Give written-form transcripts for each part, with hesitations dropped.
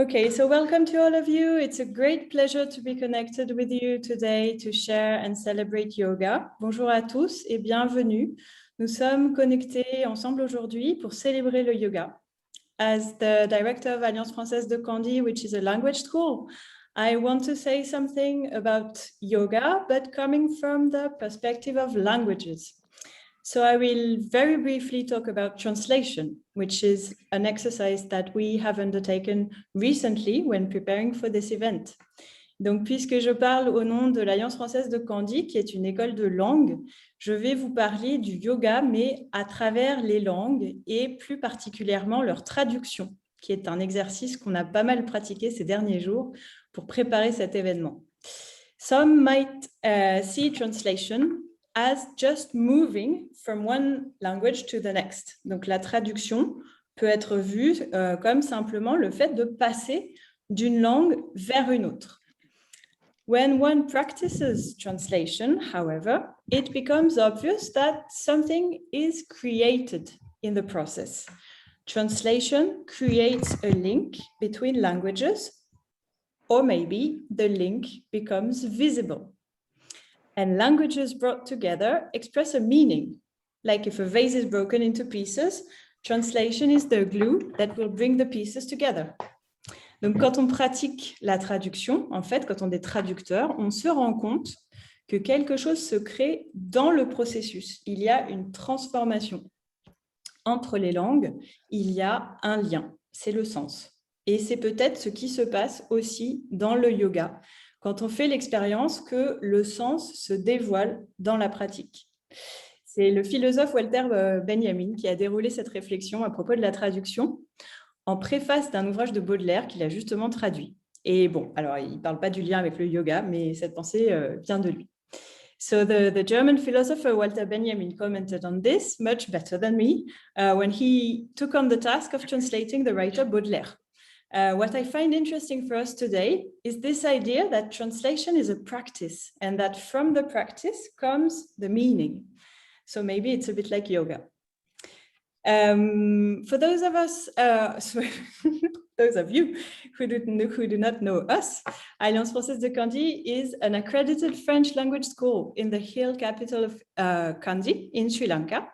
Okay, so welcome to all of you. It's a great pleasure to be connected with you today to share and celebrate yoga. Bonjour à tous et bienvenue. Nous sommes connectés ensemble aujourd'hui pour célébrer le yoga. As the director of Alliance Française de Candy, which is a language school, I want to say something about yoga, but coming from the perspective of languages. So I will very briefly talk about translation, which is an exercise that we have undertaken recently when preparing for this event. Donc, puisque je parle au nom de l'Alliance française de Candy, qui est une école de langue, je vais vous parler du yoga, mais à travers les langues et plus particulièrement leur traduction, qui est un exercice qu'on a pas mal pratiqué ces derniers jours pour préparer cet événement. Some might see translation as just moving from one language to the next. Donc, la traduction peut être vue comme simplement le fait de passer d'une langue vers une autre. When one practices translation, however, it becomes obvious that something is created in the process. Translation creates a link between languages, or maybe the link becomes visible. And languages brought together express a meaning. Like if a vase is broken into pieces, translation is the glue that will bring the pieces together. Donc, quand on pratique la traduction, en fait, quand on est traducteur, on se rend compte que quelque chose se crée dans le processus. Il y a une transformation. Entre les langues, il y a un lien, c'est le sens. Et c'est peut-être ce qui se passe aussi dans le yoga, quand on fait l'expérience que le sens se dévoile dans la pratique. C'est le philosophe Walter Benjamin qui a déroulé cette réflexion à propos de la traduction en préface d'un ouvrage de Baudelaire qu'il a justement traduit. Et bon, alors il ne parle pas du lien avec le yoga, mais cette pensée vient de lui. So the German philosopher Walter Benjamin commented on this much better than me when he took on the task of translating the writer Baudelaire. What I find interesting for us today is this idea that translation is a practice and that from the practice comes the meaning. So maybe it's a bit like yoga. For those of us, those of you who do not know us, Alliance Française de Kandy is an accredited French language school in the hill capital of Kandy in Sri Lanka.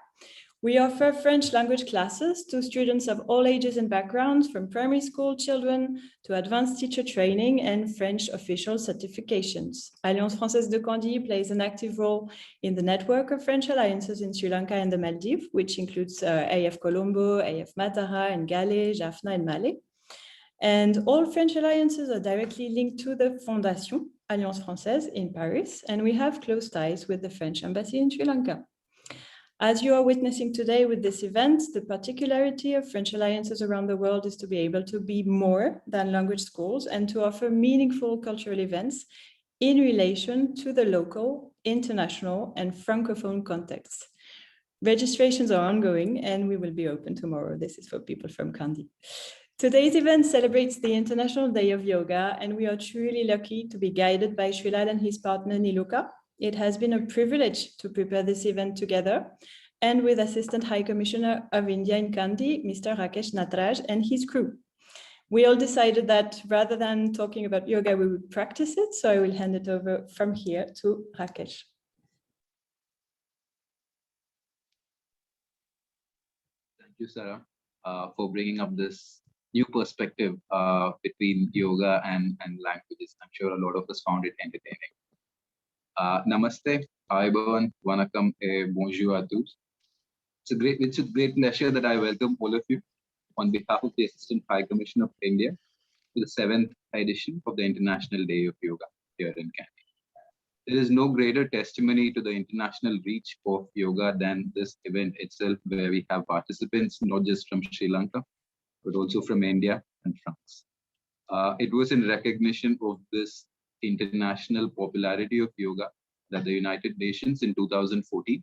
We offer French language classes to students of all ages and backgrounds, from primary school children to advanced teacher training and French official certifications. Alliance Française de Kandy plays an active role in the network of French alliances in Sri Lanka and the Maldives, which includes AF Colombo, AF Matara, and Gale, Jaffna, and Malé. And all French alliances are directly linked to the Fondation Alliance Française in Paris, and we have close ties with the French embassy in Sri Lanka. As you are witnessing today with this event, the particularity of French alliances around the world is to be able to be more than language schools and to offer meaningful cultural events in relation to the local, international, and francophone contexts. Registrations are ongoing and we will be open tomorrow. This is for people from Kandy. Today's event celebrates the International Day of Yoga, and we are truly lucky to be guided by Srilal and his partner Niluka. It has been a privilege to prepare this event together and with Assistant High Commissioner of India in Kandy, Mr. Rakesh Nataraj, and his crew. We all decided that rather than talking about yoga, we would practice it. So I will hand it over from here to Rakesh. Thank you, Sarah, for bringing up this new perspective between yoga and languages. I'm sure a lot of us found it entertaining. Namaste, Aiban, Wanakam, bonjour à tous. It's a great pleasure that I welcome all of you on behalf of the Assistant High Commissioner of India to the 7th edition of the International Day of Yoga here in Kandy. There is no greater testimony to the international reach of yoga than this event itself, where we have participants not just from Sri Lanka, but also from India and France. It was in recognition of this international popularity of yoga that the United Nations in 2014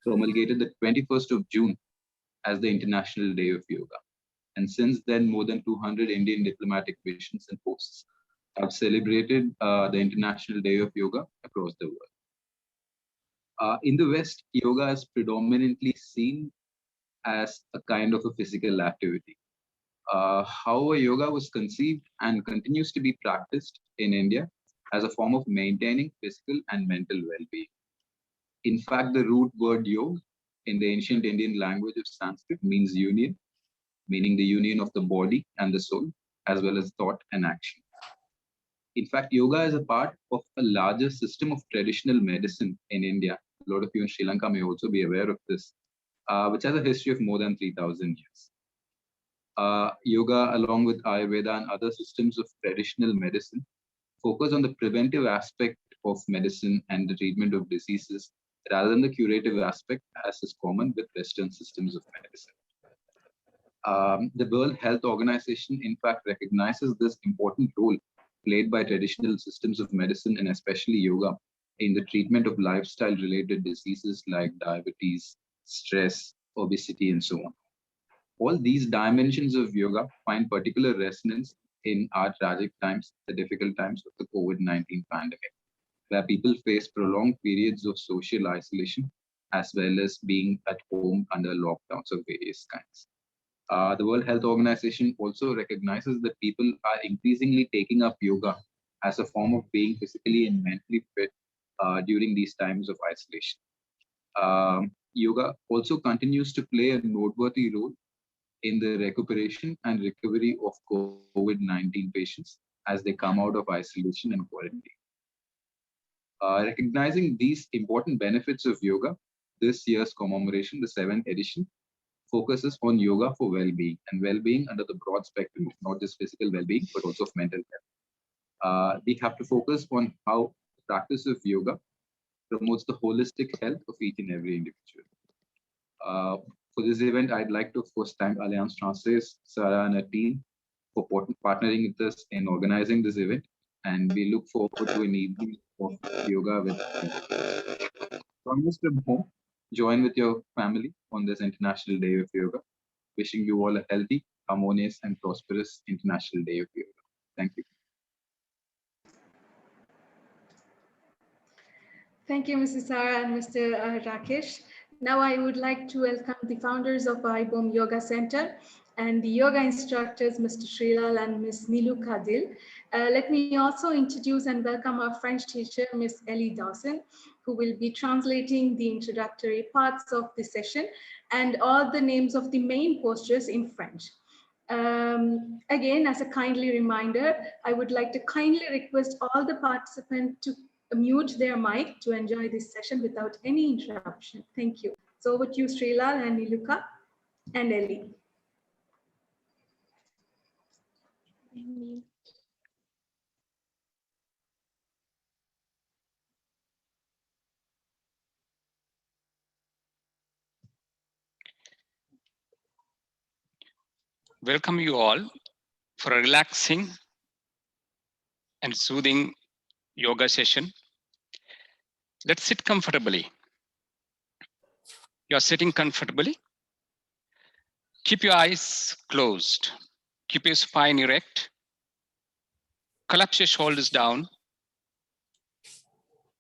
promulgated the 21st of June as the International Day of Yoga. And since then, more than 200 Indian diplomatic missions and posts have celebrated the International Day of Yoga across the world. In the West, yoga is predominantly seen as a kind of a physical activity. However, yoga was conceived and continues to be practiced in India as a form of maintaining physical and mental well-being. In fact, the root word yog in the ancient Indian language of Sanskrit means union, meaning the union of the body and the soul, as well as thought and action. In fact, yoga is a part of a larger system of traditional medicine in India. A lot of you in Sri Lanka may also be aware of this, which has a history of more than 3,000 years. Yoga, along with Ayurveda and other systems of traditional medicine, focus on the preventive aspect of medicine and the treatment of diseases rather than the curative aspect, as is common with Western systems of medicine. The World Health Organization, in fact, recognizes this important role played by traditional systems of medicine and especially yoga in the treatment of lifestyle-related diseases like diabetes, stress, obesity, and so on. All these dimensions of yoga find particular resonance in our tragic times, the difficult times of the COVID-19 pandemic, where people face prolonged periods of social isolation, as well as being at home under lockdowns of various kinds. The World Health Organization also recognizes that people are increasingly taking up yoga as a form of being physically and mentally fit during these times of isolation. Yoga also continues to play a noteworthy role in the recuperation and recovery of COVID-19 patients as they come out of isolation and quarantine. Recognizing these important benefits of yoga, this year's commemoration, the 7th edition, focuses on yoga for well-being, and well-being under the broad spectrum of not just physical well-being, but also of mental health. We have to focus on how the practice of yoga promotes the holistic health of each and every individual. For this event, I'd like to, of course, thank Alliance Française, Sarah and her team for partnering with us in organizing this event. And we look forward to an evening of yoga with you. Join us from home. Join with your family on this International Day of Yoga. Wishing you all a healthy, harmonious, and prosperous International Day of Yoga. Thank you. Thank you, Mrs. Sarah and Mr. Rakesh. Now I would like to welcome the founders of IBOM Yoga Center and the yoga instructors, Mr. Srilal and Ms. Nilu Kadil. Let me also introduce and welcome our French teacher, Ms. Ellie Dawson, who will be translating the introductory parts of the session and all the names of the main postures in French. Again, as a kindly reminder, I would like to kindly request all the participants to mute their mic to enjoy this session without any interruption. Thank you. So over to you, Srilal and Niluka and Ellie. Welcome you all for a relaxing and soothing yoga session. Let's sit comfortably. You're sitting comfortably. Keep your eyes closed. Keep your spine erect. Collapse your shoulders down.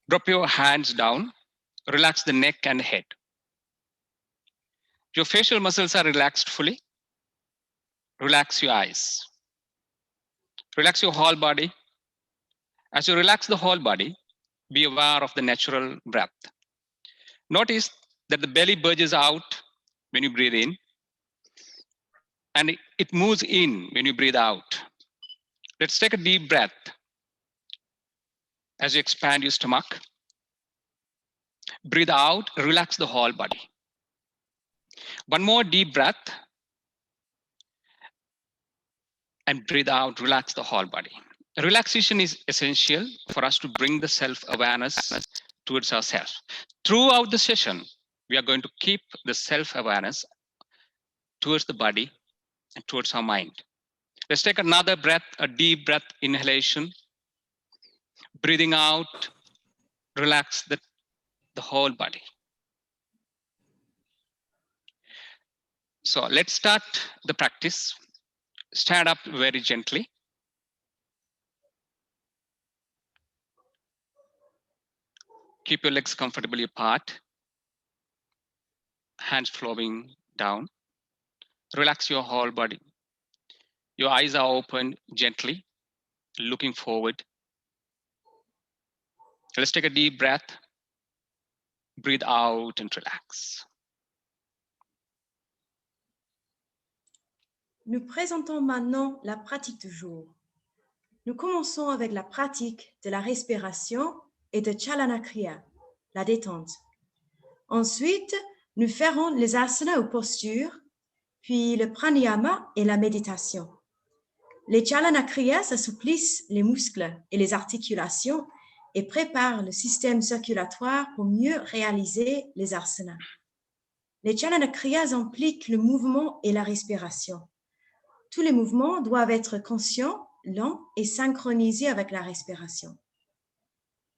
Drop your hands down. Relax the neck and head. Your facial muscles are relaxed fully. Relax your eyes. Relax your whole body. As you relax the whole body, be aware of the natural breath. Notice that the belly bulges out when you breathe in, and it moves in when you breathe out. Let's take a deep breath as you expand your stomach. Breathe out, relax the whole body. One more deep breath. And breathe out, relax the whole body. Relaxation is essential for us to bring the self-awareness towards ourselves. Throughout the session, we are going to keep the self-awareness towards the body and towards our mind. Let's take another breath, a deep breath inhalation. Breathing out, relax the whole body. So let's start the practice. Stand up very gently. Keep your legs comfortably apart. Hands flowing down. Relax your whole body. Your eyes are open gently, looking forward. Let's take a deep breath. Breathe out and relax. Nous présentons maintenant la pratique du jour. Nous commençons avec la pratique de la respiration et de Chalana Kriya, la détente. Ensuite, nous ferons les asanas ou postures, puis le pranayama et la méditation. Les Chalana Kriya assouplissent les muscles et les articulations et préparent le système circulatoire pour mieux réaliser les asanas. Les Chalana Kriyas impliquent le mouvement et la respiration. Tous les mouvements doivent être conscients, lents et synchronisés avec la respiration.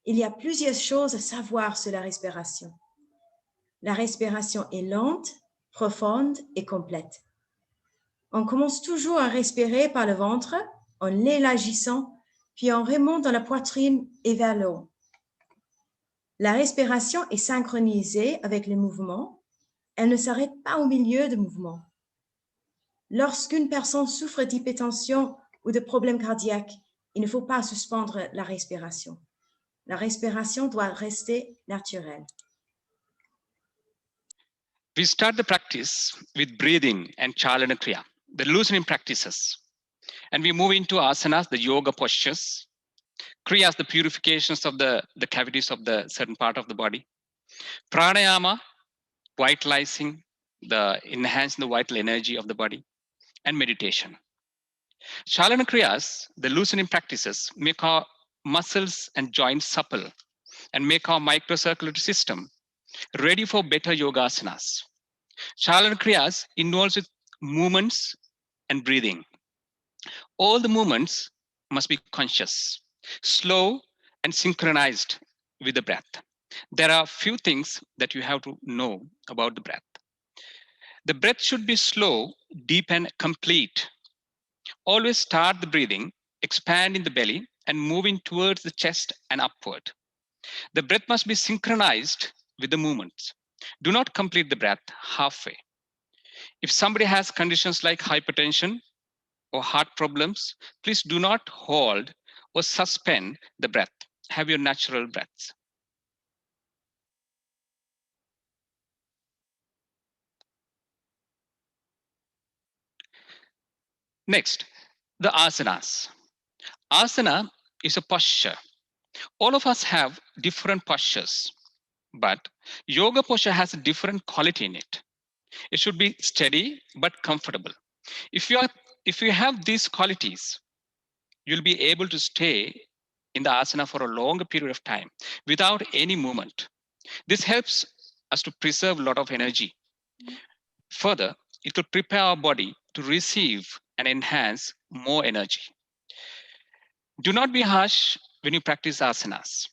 Il y a plusieurs choses à savoir sur la respiration. La respiration est lente, profonde et complète. On commence toujours à respirer par le ventre en l'élargissant, puis on remonte dans la poitrine et vers le haut. La respiration est synchronisée avec les mouvements. Elle ne s'arrête pas au milieu du mouvement. Lorsqu'une personne souffre d'hypertension ou de problèmes cardiaques, il ne faut pas suspendre la respiration. La respiration doit rester naturelle. We start the practice with breathing and Chalana Kriya, the loosening practices. And we move into asanas, the yoga postures, kriyas, the purifications of the cavities of the certain part of the body, pranayama, vitalizing, enhancing the vital energy of the body, and meditation. Chalana Kriyas, the loosening practices, make our muscles and joints supple and make our microcirculatory system ready for better yoga asanas. Chalana Kriyas involves with movements and breathing. All the movements must be conscious, slow, and synchronized with the breath. There are few things that you have to know about the breath. The breath should be slow, deep, and complete. Always start the breathing, expand in the belly, and moving towards the chest and upward. The breath must be synchronized with the movements. Do not complete the breath halfway. If somebody has conditions like hypertension or heart problems, please do not hold or suspend the breath. Have your natural breaths. Next, the asanas. Asana is a posture. All of us have different postures, but yoga posture has a different quality in it. It should be steady but comfortable. If you have these qualities, you'll be able to stay in the asana for a longer period of time without any movement. This helps us to preserve a lot of energy. Further, it will prepare our body to receive and enhance more energy. Do not be harsh when you practice asanas.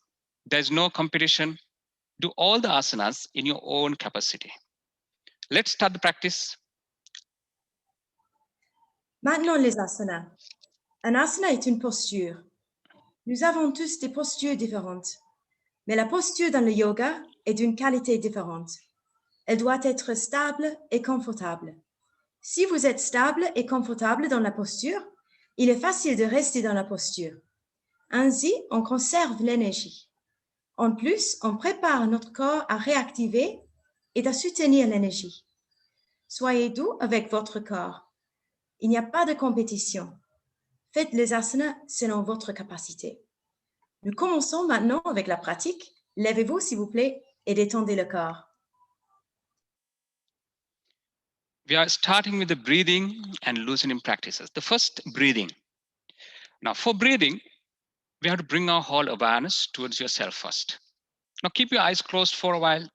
There's no competition. Do all the asanas in your own capacity. Let's start the practice. Maintenant, les asanas. Un asana est une posture. Nous avons tous des postures différentes, mais la posture dans le yoga est d'une qualité différente. Elle doit être stable et confortable. Si vous êtes stable et confortable dans la posture, il est facile de rester dans la posture. Ainsi, on conserve l'énergie. En plus, on prépare notre corps à réactiver et à soutenir l'énergie. Soyez doux avec votre corps. Il n'y a pas de compétition. Faites les asanas selon votre capacité. Nous commençons maintenant avec la pratique. Levez-vous, s'il vous plaît, et détendez le corps. We are starting with the breathing and loosening practices. The first, breathing. Now, for breathing, we have to bring our whole awareness towards yourself first. Now, keep your eyes closed for a while.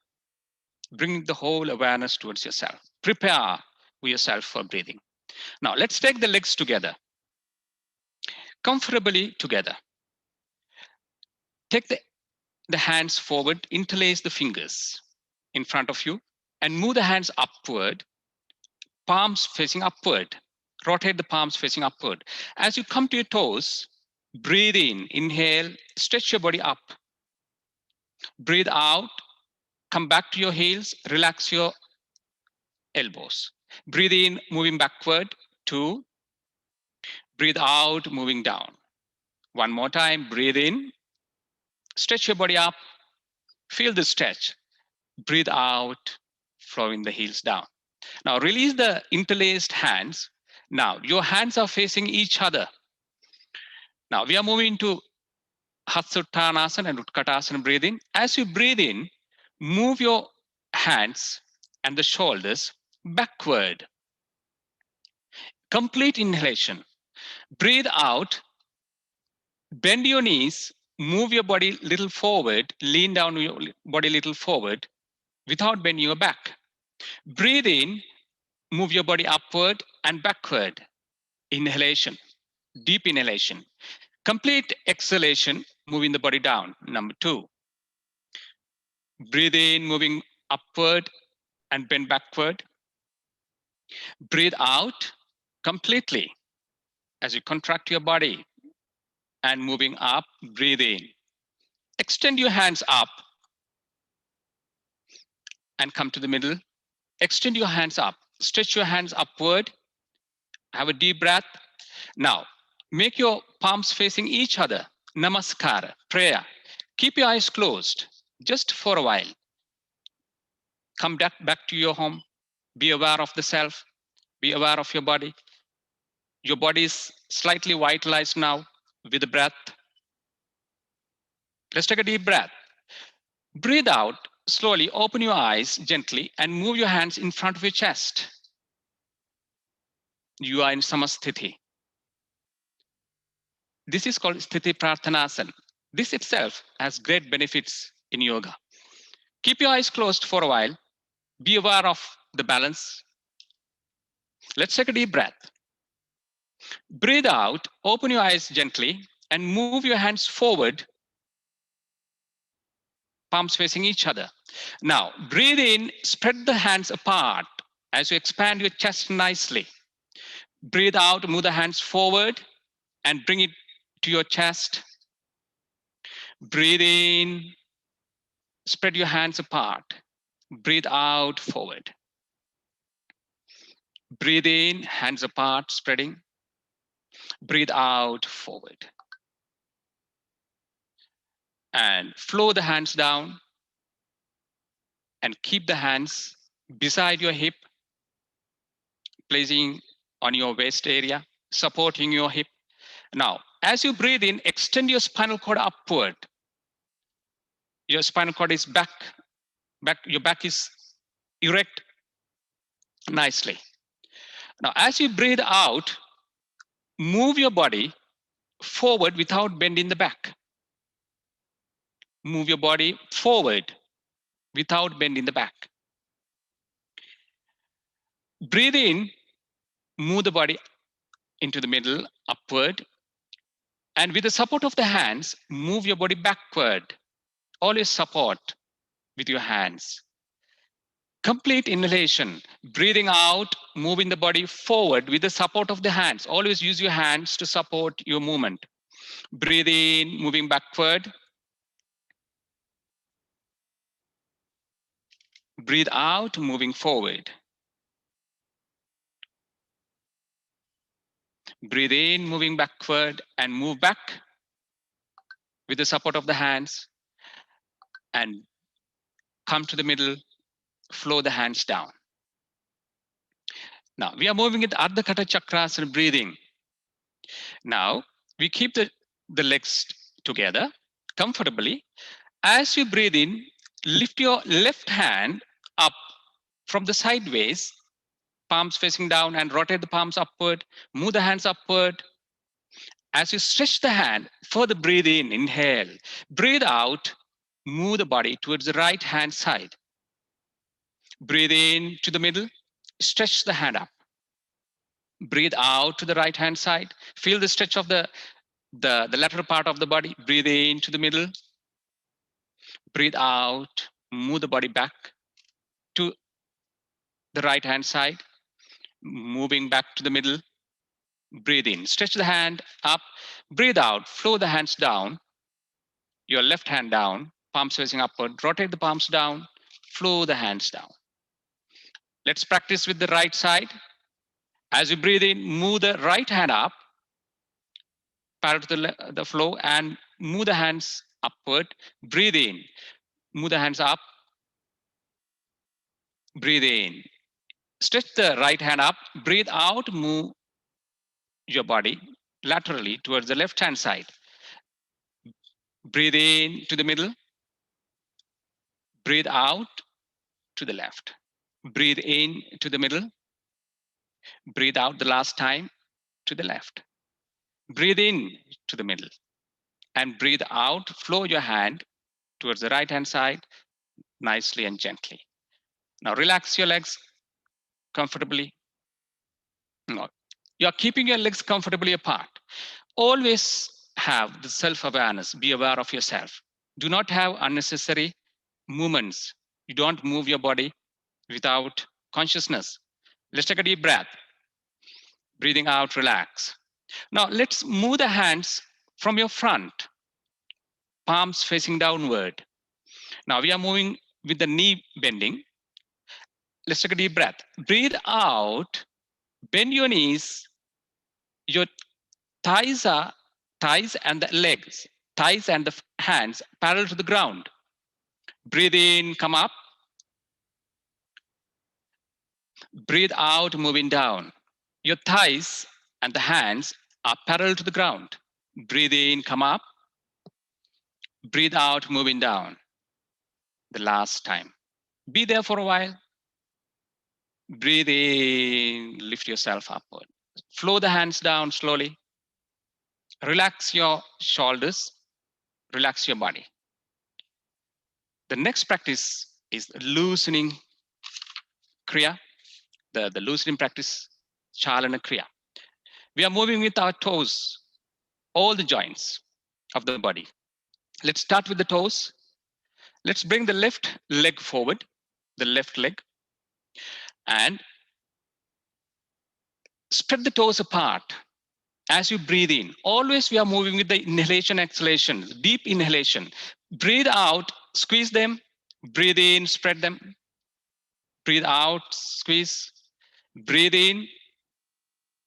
Bring the whole awareness towards yourself. Prepare yourself for breathing. Now, let's take the legs together. Comfortably together. Take the hands forward, interlace the fingers in front of you, and move the hands upward, palms facing upward. Rotate the palms facing upward. As you come to your toes, breathe in, inhale, stretch your body up. Breathe out, come back to your heels, relax your elbows. Breathe in, moving backward, 2. Breathe out, moving down. One more time, breathe in. Stretch your body up. Feel the stretch. Breathe out, flowing the heels down. Now release the interlaced hands. Now your hands are facing each other. Now we are moving to Hatsuttanasana and Utkatasana. Breathe in. As you breathe in, move your hands and the shoulders backward. Complete inhalation. Breathe out. Bend your knees. Move your body a little forward. Lean down your body a little forward without bending your back. Breathe in. Move your body upward and backward. Inhalation. Deep inhalation. Complete exhalation. Moving the body down. Number 2. Breathe in, moving upward and bend backward. Breathe out completely as you contract your body and moving up. Breathe in. Extend your hands up and come to the middle. Extend your hands up. Stretch your hands upward. Have a deep breath. Now, make your palms facing each other. Namaskara, prayer. Keep your eyes closed just for a while. Come back to your home. Be aware of the self. Be aware of your body. Your body is slightly vitalized now with the breath. Let's take a deep breath. Breathe out slowly. Open your eyes gently and move your hands in front of your chest. You are in Samasthiti. This is called Sthiti Prarthanasana. This itself has great benefits in yoga. Keep your eyes closed for a while. Be aware of the balance. Let's take a deep breath. Breathe out, open your eyes gently, and move your hands forward, palms facing each other. Now, breathe in, spread the hands apart as you expand your chest nicely. Breathe out, move the hands forward and bring it to your chest. Breathe in, spread your hands apart. Breathe out, forward. Breathe in, hands apart, spreading. Breathe out, forward. And flow the hands down and keep the hands beside your hip, placing on your waist area, supporting your hip. Now, as you breathe in, extend your spinal cord upward. Your spinal cord is back, your back is erect nicely. Now, as you breathe out, move your body forward without bending the back. Move your body forward without bending the back. Breathe in, move the body into the middle, upward. And with the support of the hands, move your body backward. Always support with your hands. Complete inhalation, breathing out, moving the body forward with the support of the hands. Always use your hands to support your movement. Breathe in, moving backward. Breathe out, moving forward. Breathe in, moving backward and move back with the support of the hands and come to the middle, flow the hands down. Now we are moving into Ardha Kata Chakrasana breathing. Now we keep the legs together comfortably. As you breathe in, lift your left hand up from the sideways, palms facing down, and rotate the palms upward. Move the hands upward. As you stretch the hand, further breathe in, inhale. Breathe out, move the body towards the right hand side. Breathe in to the middle, stretch the hand up. Breathe out to the right hand side. Feel the stretch of the lateral part of the body. Breathe in to the middle. Breathe out, move the body back to the right hand side. Moving back to the middle. Breathe in, stretch the hand up. Breathe out, flow the hands down. Your left hand down, palms facing upward. Rotate the palms down, flow the hands down. Let's practice with the right side. As you breathe in, move the right hand up. parallel to the floor, and move the hands upward. Breathe in, move the hands up, breathe in. Stretch the right hand up, breathe out, move your body laterally towards the left hand side. Breathe in to the middle, breathe out to the left. Breathe in to the middle, breathe out the last time to the left. Breathe in to the middle and breathe out. Flow your hand towards the right hand side nicely and gently. Now relax your legs comfortably. No, you're keeping your legs comfortably apart. Always have the self-awareness. Be aware of yourself. Do not have unnecessary movements. You don't move your body without consciousness. Let's take a deep breath. Breathing out, relax. Now let's move the hands from your front, palms facing downward. Now we are moving with the knee bending. Let's take a deep breath. Breathe out, bend your knees. Your thighs and the legs, thighs and the hands parallel to the ground. Breathe in, come up. Breathe out, moving down. Your thighs and the hands are parallel to the ground. Breathe in, come up. Breathe out, moving down. The last time. Be there for a while. Breathe in, lift yourself upward. Flow the hands down slowly. Relax your shoulders. Relax your body. The next practice is loosening kriya. The loosening practice, Chalana Kriya. We are moving with our toes, all the joints of the body. Let's start with the toes. Let's bring the left leg forward, the left leg, and spread the toes apart as you breathe in. Always we are moving with the inhalation, exhalation, deep inhalation. Breathe out, squeeze them, breathe in, spread them. Breathe out, squeeze, breathe in,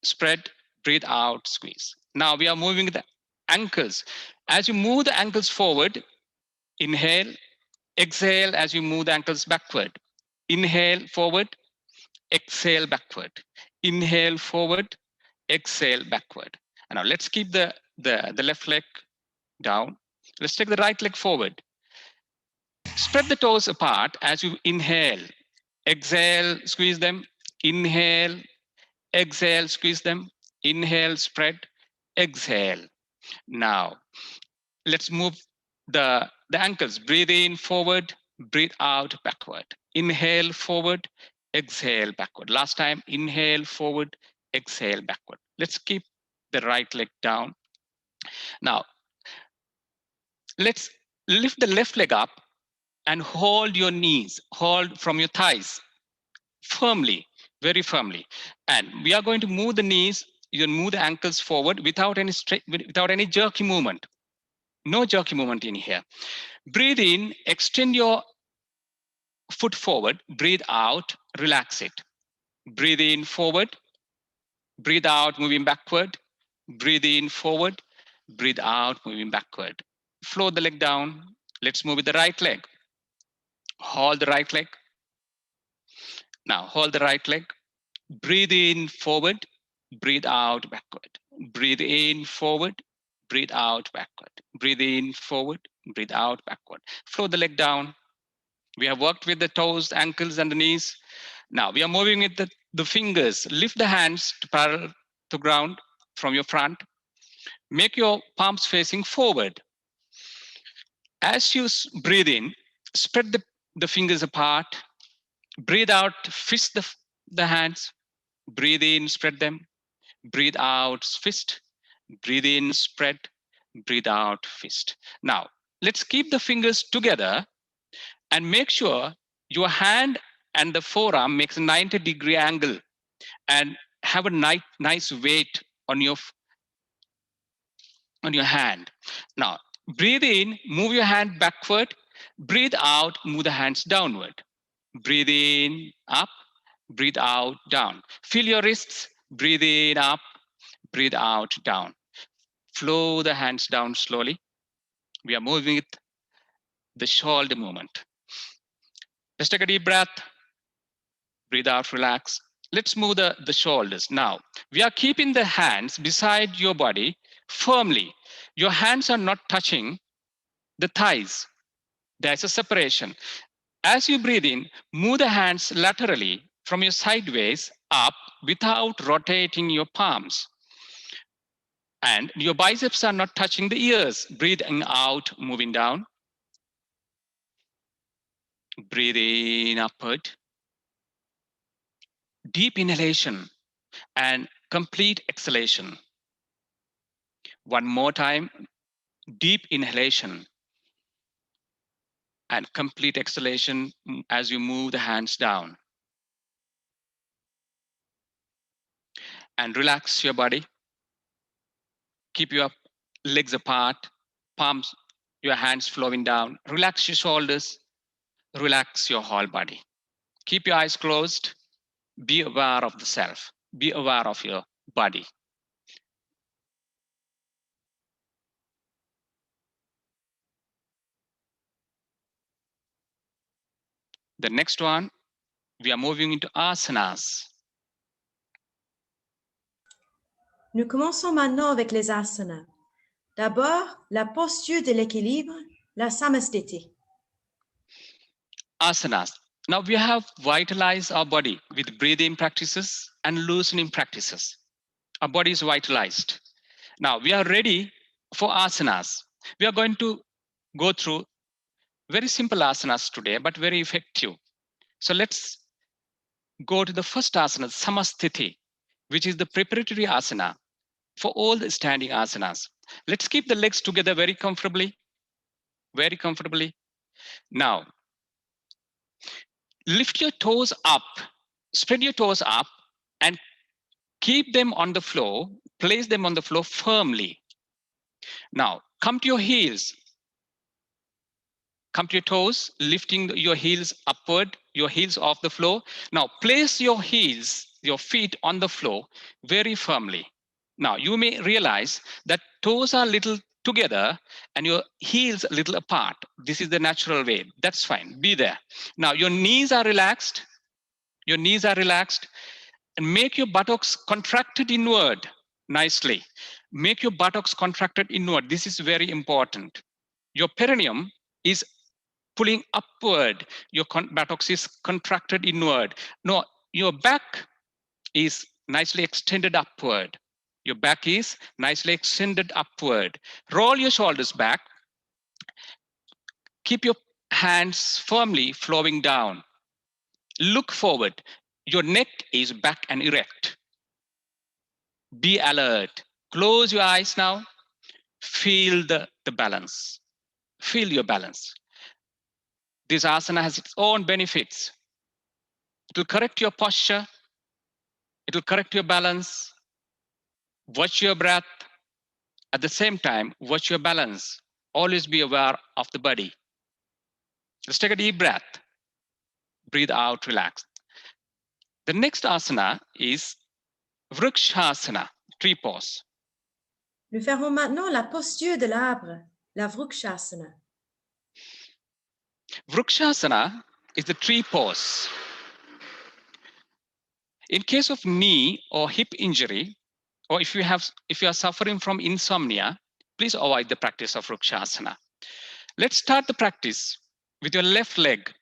spread, breathe out, squeeze. Now we are moving the ankles. As you move the ankles forward, inhale, exhale as you move the ankles backward. Inhale forward, exhale backward. Inhale forward, exhale backward. And now let's keep the left leg down. Let's take the right leg forward. Spread the toes apart as you inhale. Exhale, squeeze them. Inhale, exhale, squeeze them. Inhale, spread, exhale. Now, let's move the ankles. Breathe in, forward, breathe out, backward. Inhale, forward, exhale, backward. Last time, inhale, forward, exhale, backward. Let's keep the right leg down. Now, let's lift the left leg up and hold your knees, hold from your thighs firmly, very firmly. And we are going to move the knees, you move the ankles forward without any jerky movement. No jerky movement in here. Breathe in, extend your foot forward, breathe out, relax it. Breathe in forward, breathe out, moving backward. Breathe in forward, breathe out, moving backward. Flow the leg down. Let's move with the right leg. Hold the right leg. Now hold the right leg. Breathe in forward, breathe out backward. Breathe in forward, breathe out backward. Breathe in forward, breathe out backward. Flow the leg down. We have worked with the toes, ankles, and the knees. Now we are moving with the fingers. Lift the hands to parallel to ground from your front. Make your palms facing forward. As you breathe in, spread the fingers apart. Breathe out, fist the hands. Breathe in, spread them. Breathe out, fist. Breathe in, spread. Breathe out, fist. Now, let's keep the fingers together and make sure your hand and the forearm makes a 90-degree angle and have a nice weight on your hand. Now, breathe in, move your hand backward. Breathe out, move the hands downward. Breathe in, up. Breathe out, down. Feel your wrists. Breathe in, up. Breathe out, down. Flow the hands down slowly. We are moving with the shoulder movement. Let's take a deep breath. Breathe out, relax. Let's move the shoulders. Now, we are keeping the hands beside your body firmly. Your hands are not touching the thighs. There's a separation. As you breathe in, move the hands laterally from your sideways up without rotating your palms. And your biceps are not touching the ears. Breathing out, moving down. Breathe in upward. Deep inhalation and complete exhalation. One more time. Deep inhalation and complete exhalation as you move the hands down. And relax your body. Keep your legs apart, palms, your hands flowing down. Relax your shoulders. Relax your whole body. Keep your eyes closed. Be aware of the self. Be aware of your body. The next one, we are moving into asanas. Nous commençons maintenant avec les asanas. D'abord, la posture de l'équilibre, la samasthiti. Asanas. Now we have vitalized our body with breathing practices and loosening practices. Our body is vitalized. Now we are ready for asanas. We are going to go through very simple asanas today, but very effective. So let's go to the first asana, samasthiti, which is the preparatory asana for all the standing asanas. Let's keep the legs together very comfortably. Very comfortably. Now, lift your toes up, spread your toes up, and keep them on the floor. Place them on the floor firmly. Now, come to your heels. Come to your toes, lifting your heels upward, your heels off the floor. Now, place your heels, your feet on the floor very firmly. Now, you may realize that toes are a little together and your heels a little apart. This is the natural way. That's fine. Be there. Now, your knees are relaxed. Your knees are relaxed. And make your buttocks contracted inward nicely. Make your buttocks contracted inward. This is very important. Your perineum is pulling upward. Your buttocks is contracted inward. No, your back is nicely extended upward. Your back is nicely extended upward. Roll your shoulders back. Keep your hands firmly flowing down. Look forward. Your neck is back and erect. Be alert. Close your eyes now. Feel the balance. Feel your balance. This asana has its own benefits. It will correct your posture. It will correct your balance. Watch your breath. At the same time, watch your balance. Always be aware of the body. Let's take a deep breath. Breathe out, relax. The next asana is Vrikshasana, tree pose. Nous ferons maintenant la posture de l'arbre, la Vrikshasana. Vrikshasana is the tree pose. In case of knee or hip injury, or if you are suffering from insomnia, please avoid the practice of Vrikshasana. Let's start the practice with your left leg.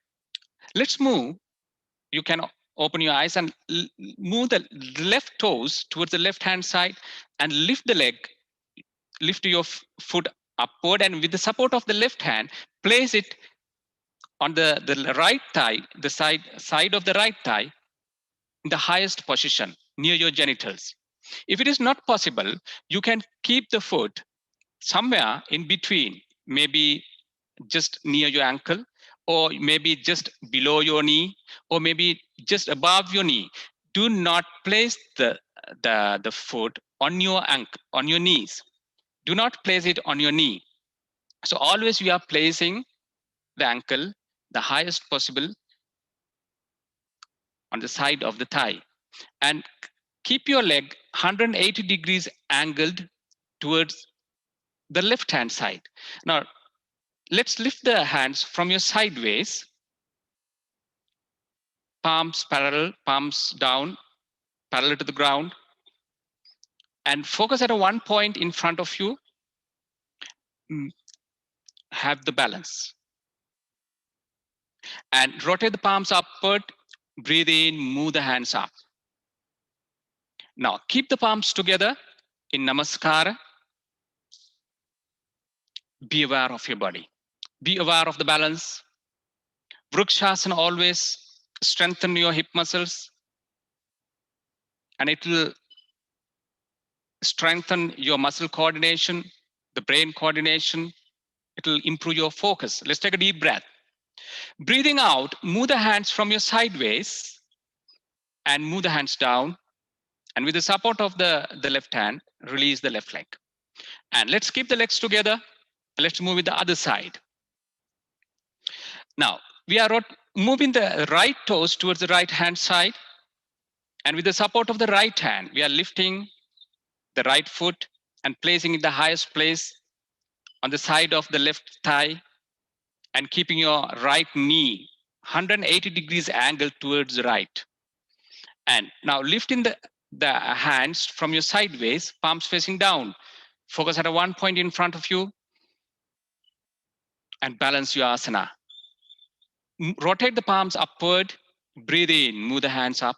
Let's move. You can open your eyes and move the left toes towards the left-hand side and lift the leg, lift your foot upward, and with the support of the left hand, place it on the right thigh, the side of the right thigh, in the highest position near your genitals. If it is not possible, you can keep the foot somewhere in between, maybe just near your ankle, or maybe just below your knee, or maybe just above your knee. Do not place the foot on your ankle, on your knees. Do not place it on your knee. So always we are placing the ankle the highest possible on the side of the thigh, and keep your leg 180 degrees angled towards the left hand side. Now, let's lift the hands from your sideways. Palms parallel, palms down, parallel to the ground. And focus at a one point in front of you. Have the balance. And rotate the palms upward. Breathe in, move the hands up. Now, keep the palms together in Namaskara. Be aware of your body. Be aware of the balance. Vrikshasana, always strengthen your hip muscles. And it will strengthen your muscle coordination, the brain coordination. It will improve your focus. Let's take a deep breath. Breathing out, move the hands from your sideways and move the hands down. And with the support of the left hand, release the left leg. And let's keep the legs together. Let's move with the other side. Now, we are moving the right toes towards the right hand side. And with the support of the right hand, we are lifting the right foot and placing it the highest place on the side of the left thigh and keeping your right knee 180 degrees angle towards the right. And now lifting the hands from your sideways, palms facing down. Focus at a one point in front of you and balance your asana. Rotate the palms upward, breathe in, move the hands up.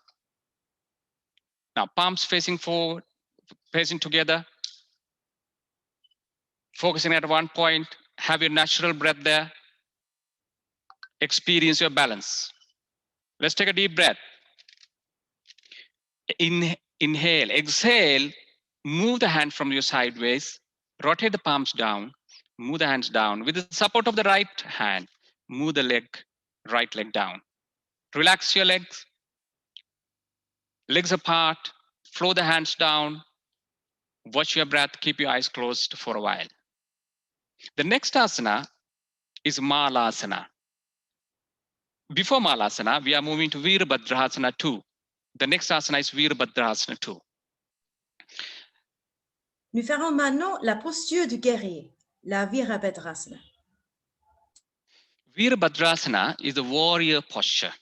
Now palms facing forward, facing together. Focusing at one point, have your natural breath there. Experience your balance. Let's take a deep breath. Inhale, exhale, move the hand from your sideways, rotate the palms down, move the hands down. With the support of the right hand, move the right leg down. Relax your legs, legs apart, flow the hands down, watch your breath, keep your eyes closed for a while. The next asana is Malasana. Before Malasana, we are moving to Virabhadrasana 2. The next asana is Virabhadrasana 2. Nous ferons maintenant la posture du guerrier, la Virabhadrasana. Virabhadrasana is the warrior posture.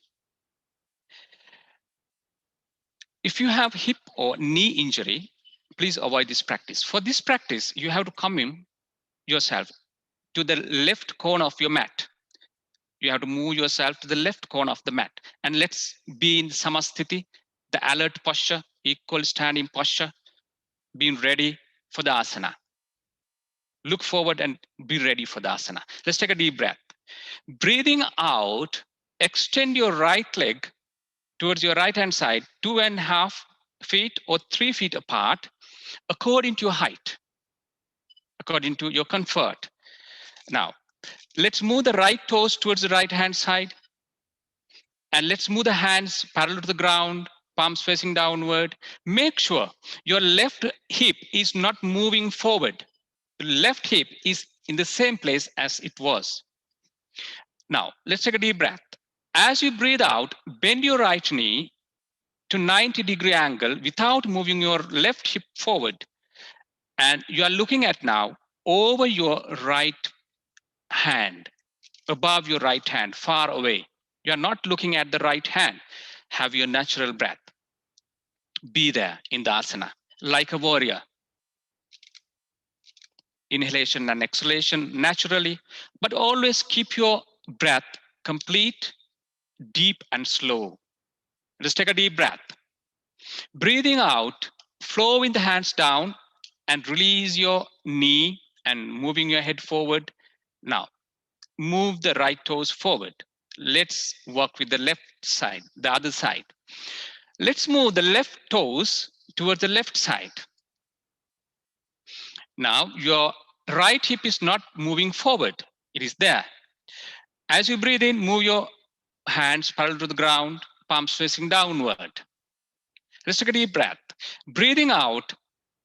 If you have hip or knee injury, please avoid this practice. For this practice, you have to come in yourself to the left corner of your mat. You have to move yourself to the left corner of the mat. And let's be in Samasthiti, the alert posture, equal standing posture, being ready for the asana. Look forward and be ready for the asana. Let's take a deep breath. Breathing out, extend your right leg towards your right hand side, 2.5 feet or 3 feet apart, according to your height, according to your comfort. Now, let's move the right toes towards the right hand side. And let's move the hands parallel to the ground, palms facing downward. Make sure your left hip is not moving forward. The left hip is in the same place as it was. Now, let's take a deep breath. As you breathe out, bend your right knee to 90-degree angle without moving your left hip forward. And you are looking at now over your right hand, above your right hand, far away. You are not looking at the right hand. Have your natural breath. Be there in the asana, like a warrior. Inhalation and exhalation naturally, but always keep your breath complete, deep and slow. Just take a deep breath. Breathing out, flowing the hands down and release your knee and moving your head forward. Now, move the right toes forward. Let's work with the left side, the other side. Let's move the left toes towards the left side. Now, your right hip is not moving forward. It is there. As you breathe in, move your hands parallel to the ground, palms facing downward. Let's take a deep breath. Breathing out,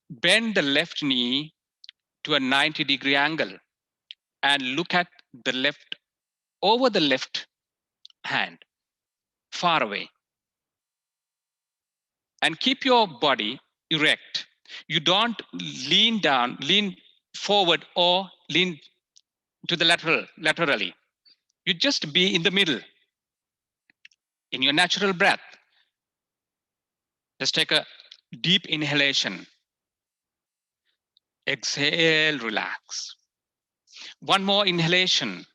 bend the left knee to a 90-degree angle and look at the left, over the left hand, far away. And keep your body erect. You don't lean down, lean forward or lean to the laterally. You just be in the middle. In your natural breath, just take a deep inhalation. Exhale, relax. One more inhalation.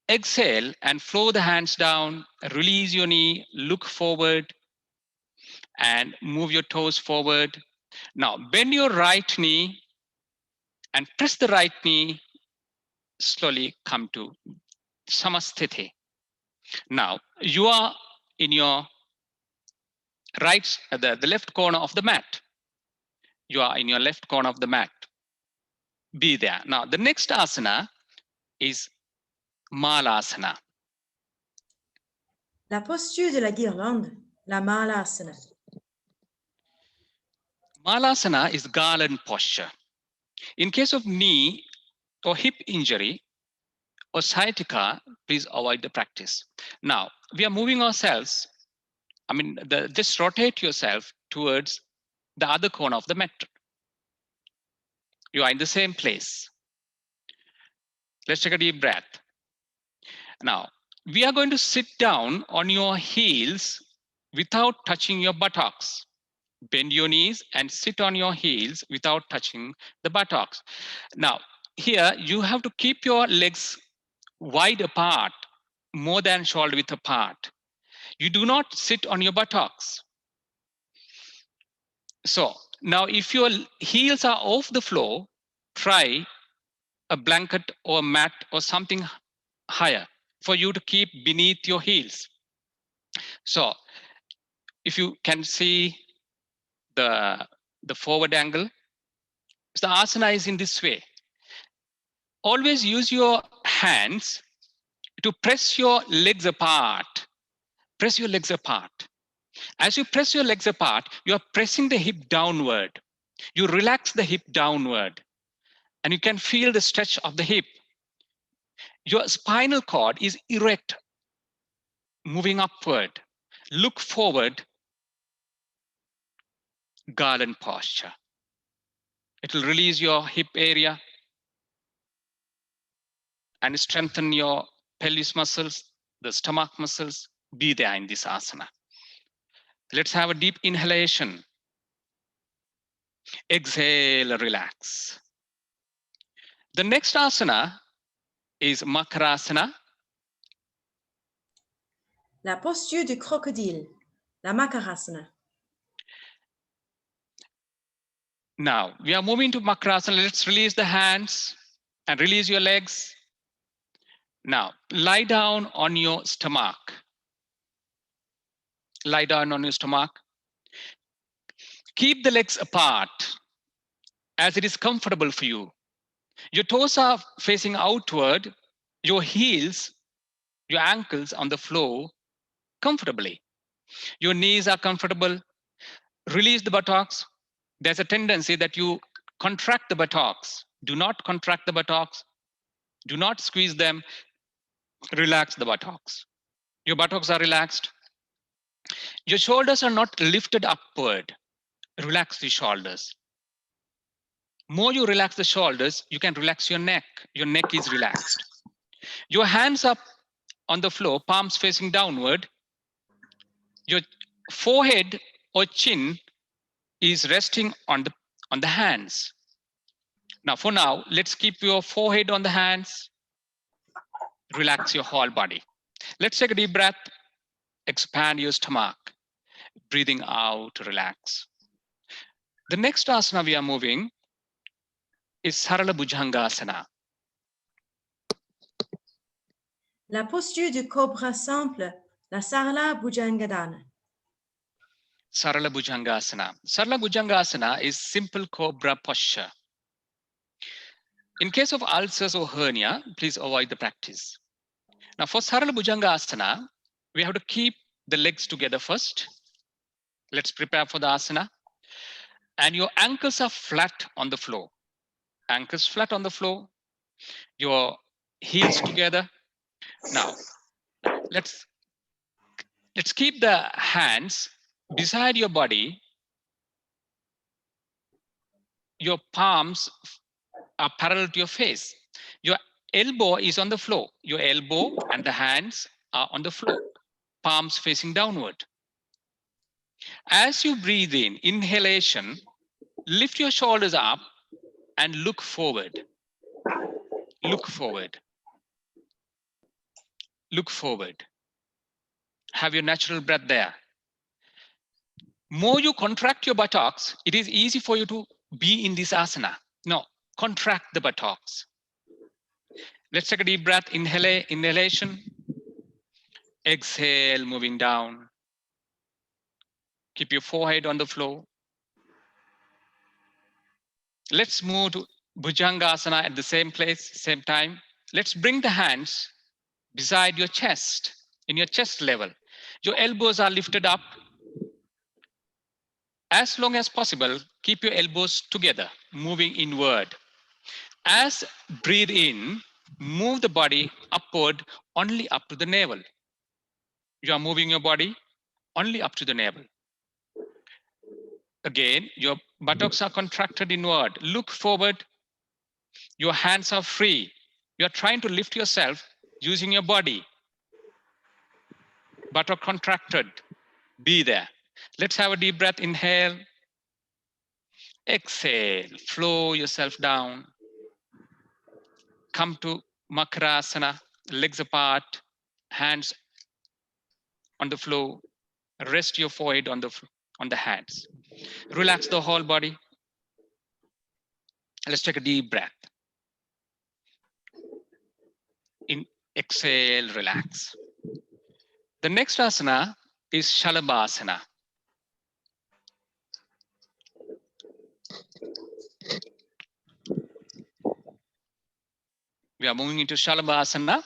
Exhale and flow the hands down, release your knee, look forward and move your toes forward. Now bend your right knee and press the right knee, slowly come to Samasthiti. Now you are in your the left corner of the mat. You are in your left corner of the mat. Be there. Now the next asana is Malasana. La posture de la guirlande, la Malasana. Malasana is garland posture. In case of knee or hip injury or sciatica, please avoid the practice. Now, we are moving ourselves. Just rotate yourself towards the other corner of the mat. You are in the same place. Let's take a deep breath. Now, we are going to sit down on your heels without touching your buttocks. Bend your knees and sit on your heels without touching the buttocks. Now, here you have to keep your legs wide apart, more than shoulder width apart. You do not sit on your buttocks. So now if your heels are off the floor, try a blanket or a mat or something higher for you to keep beneath your heels. So if you can see the forward angle, the asana is in this way. Always use your hands to press your legs apart. Press your legs apart. As you press your legs apart, you are pressing the hip downward. You relax the hip downward, and you can feel the stretch of the hip. Your spinal cord is erect, moving upward. Look forward, garland posture. It will release your hip area and strengthen your pelvis muscles, the stomach muscles. Be there in this asana. Let's have a deep inhalation. Exhale, relax. The next asana is Makarasana. La posture du crocodile, la Makarasana. Now we are moving to Makarasana. Let's release the hands and release your legs. Now lie down on your stomach. Lie down on your stomach. Keep the legs apart as it is comfortable for you. Your toes are facing outward, your heels, your ankles on the floor comfortably. Your knees are comfortable. Release the buttocks. There's a tendency that you contract the buttocks. Do not contract the buttocks. Do not squeeze them. Relax the buttocks. Your buttocks are relaxed. Your shoulders are not lifted upward. Relax the shoulders. More you relax the shoulders, you can relax your neck. Your neck is relaxed. Your hands up on the floor, palms facing downward. Your forehead or chin is resting on the hands. Now, for now, let's keep your forehead on the hands. Relax your whole body. Let's take a deep breath. Expand your stomach. Breathing out, relax. The next asana we are moving is Sarala Bhujangasana. La posture du cobra simple, la Sarala Bhujangadana. Sarala Bhujangasana. Sarala Bhujangasana is simple cobra posture. In case of ulcers or hernia, please avoid the practice. Now for Sarala Bhujangasana, we have to keep the legs together first. Let's prepare for the asana. And your ankles are flat on the floor. Ankles flat on the floor. Your heels together. Now, let's keep the hands beside your body. Your palms are parallel to your face. Your elbow is on the floor. Your elbow and the hands are on the floor, palms facing downward. As you breathe in, inhalation, lift your shoulders up and look forward. Look forward. Look forward. Have your natural breath there. More you contract your buttocks, it is easy for you to be in this asana. No, contract the buttocks. Let's take a deep breath. Inhalation. Exhale, moving down. Keep your forehead on the floor. Let's move to Bhujangasana at the same place, same time. Let's bring the hands beside your chest, in your chest level. Your elbows are lifted up. As long as possible, keep your elbows together, moving inward. As breathe in, move the body upward only up to the navel. You are moving your body only up to the navel. Again, your buttocks are contracted inward. Look forward. Your hands are free. You are trying to lift yourself using your body. Buttock contracted. Be there. Let's have a deep breath. Inhale. Exhale. Flow yourself down. Come to Makarasana. Legs apart. Hands on the floor. Rest your forehead on the hands. Relax the whole body. Let's take a deep breath. In exhale, relax. The next asana is Shalabhasana. We are moving into Shalabhasana,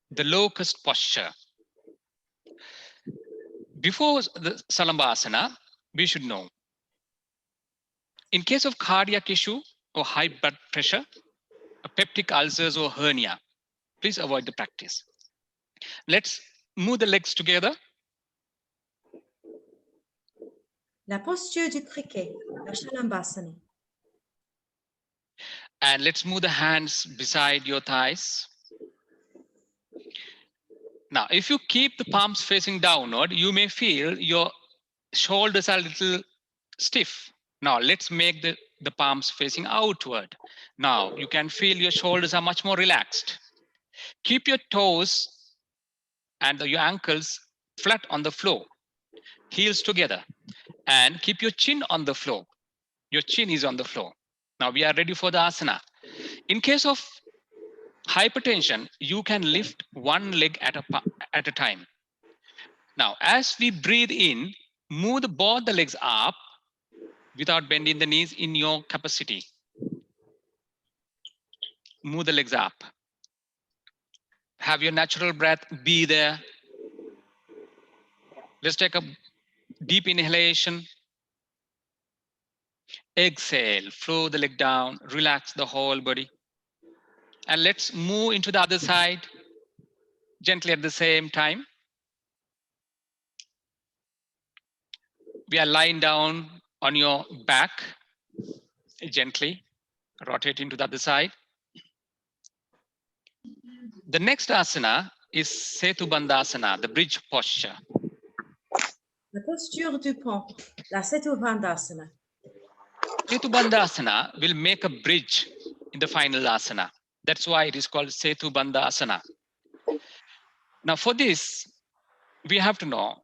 the locust posture. Before the Shalabhasana, we should know, in case of cardiac issue or high blood pressure, peptic ulcers or hernia, please avoid the practice. Let's move the legs together. La posture du criquet, la Shalabhasana. And let's move the hands beside your thighs. Now, if you keep the palms facing downward, you may feel your shoulders are a little stiff. Now, let's make the palms facing outward. Now, you can feel your shoulders are much more relaxed. Keep your toes and your ankles flat on the floor, heels together, and keep your chin on the floor. Your chin is on the floor. Now, we are ready for the asana. In case of hypertension, you can lift one leg at a time. Now, as we breathe in, move both the legs up without bending the knees in your capacity. Move the legs up. Have your natural breath, be there. Let's take a deep inhalation. Exhale, flow the leg down, relax the whole body. And let's move into the other side, gently at the same time. We are lying down on your back, gently rotate into the other side. The next asana is Setubandhasana, the bridge posture. La posture du pont, la Setubandhasana. Setubandhasana will make a bridge in the final asana. That's why it is called Setubandhasana. Now for this, we have to know,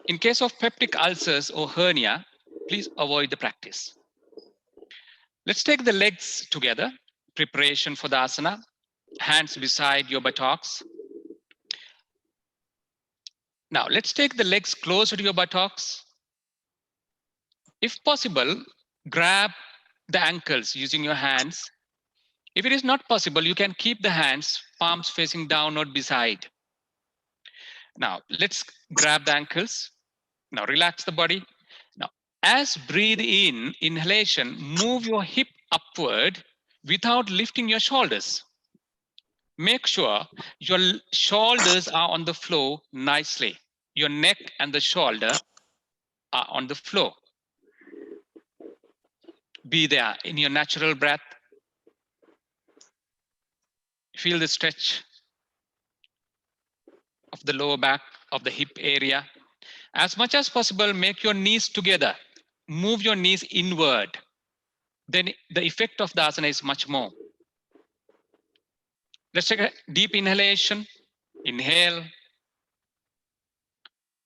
in case of peptic ulcers or hernia, please avoid the practice. Let's take the legs together, preparation for the asana, hands beside your buttocks. Now let's take the legs closer to your buttocks. If possible, grab the ankles using your hands. If it is not possible, you can keep the hands, palms facing downward beside. Now let's grab the ankles. Now relax the body. Now as breathe in, inhalation, move your hip upward without lifting your shoulders. Make sure your shoulders are on the floor nicely. Your neck and the shoulder are on the floor. Be there in your natural breath. Feel the stretch of the lower back, of the hip area. As much as possible, make your knees together. Move your knees inward. Then the effect of the asana is much more. Let's take a deep inhalation. Inhale.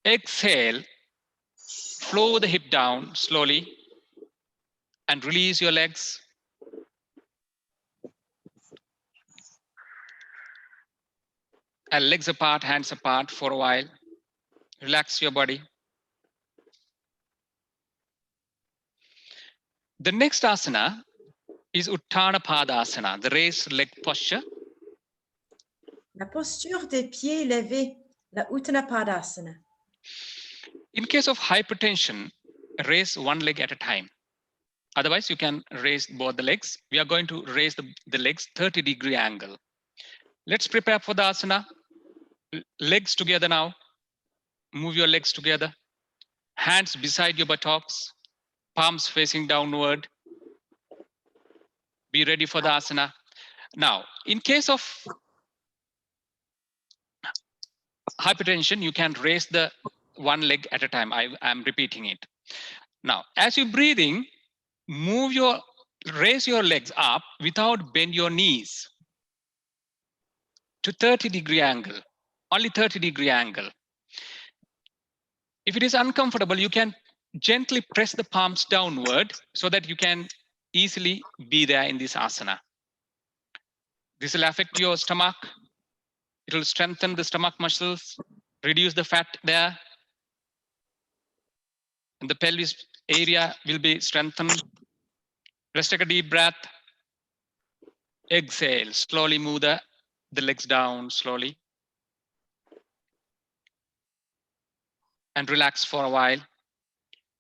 Exhale. Flow the hip down slowly and release your legs. And legs apart, hands apart for a while. Relax your body. The next asana is Uttana Padasana, the raised leg posture. La posture des pieds levés, la Uttana Padasana. In case of hypertension, raise one leg at a time. Otherwise, you can raise both the legs. We are going to raise the legs 30-degree angle. Let's prepare for the asana. Legs together now. Move your legs together. Hands beside your buttocks. Palms facing downward. Be ready for the asana. Now, in case of hypertension, you can raise the one leg at a time. I'm repeating it. Now, as you're breathing, raise your legs up without bend your knees to 30-degree angle, only 30-degree angle. If it is uncomfortable, you can gently press the palms downward so that you can easily be there in this asana. This will affect your stomach. It will strengthen the stomach muscles, reduce the fat there. And the pelvis area will be strengthened. Let's take a deep breath. Exhale, slowly move the legs down slowly. And relax for a while.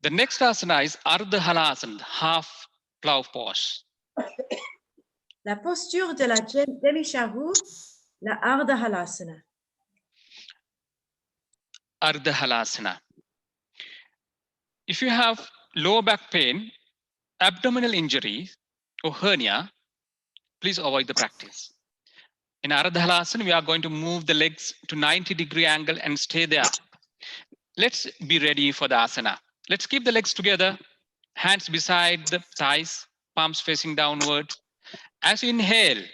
The next asana is Ardha Halasana, half plow pose. La posture de la demi-charrue, la Ardha Halasana. Ardha Halasana. If you have lower back pain, abdominal injury, or hernia, please avoid the practice. In Ardha Halasana, we are going to move the legs to 90-degree angle and stay there. Let's be ready for the asana. Let's keep the legs together, hands beside the thighs, palms facing downward. As you inhale,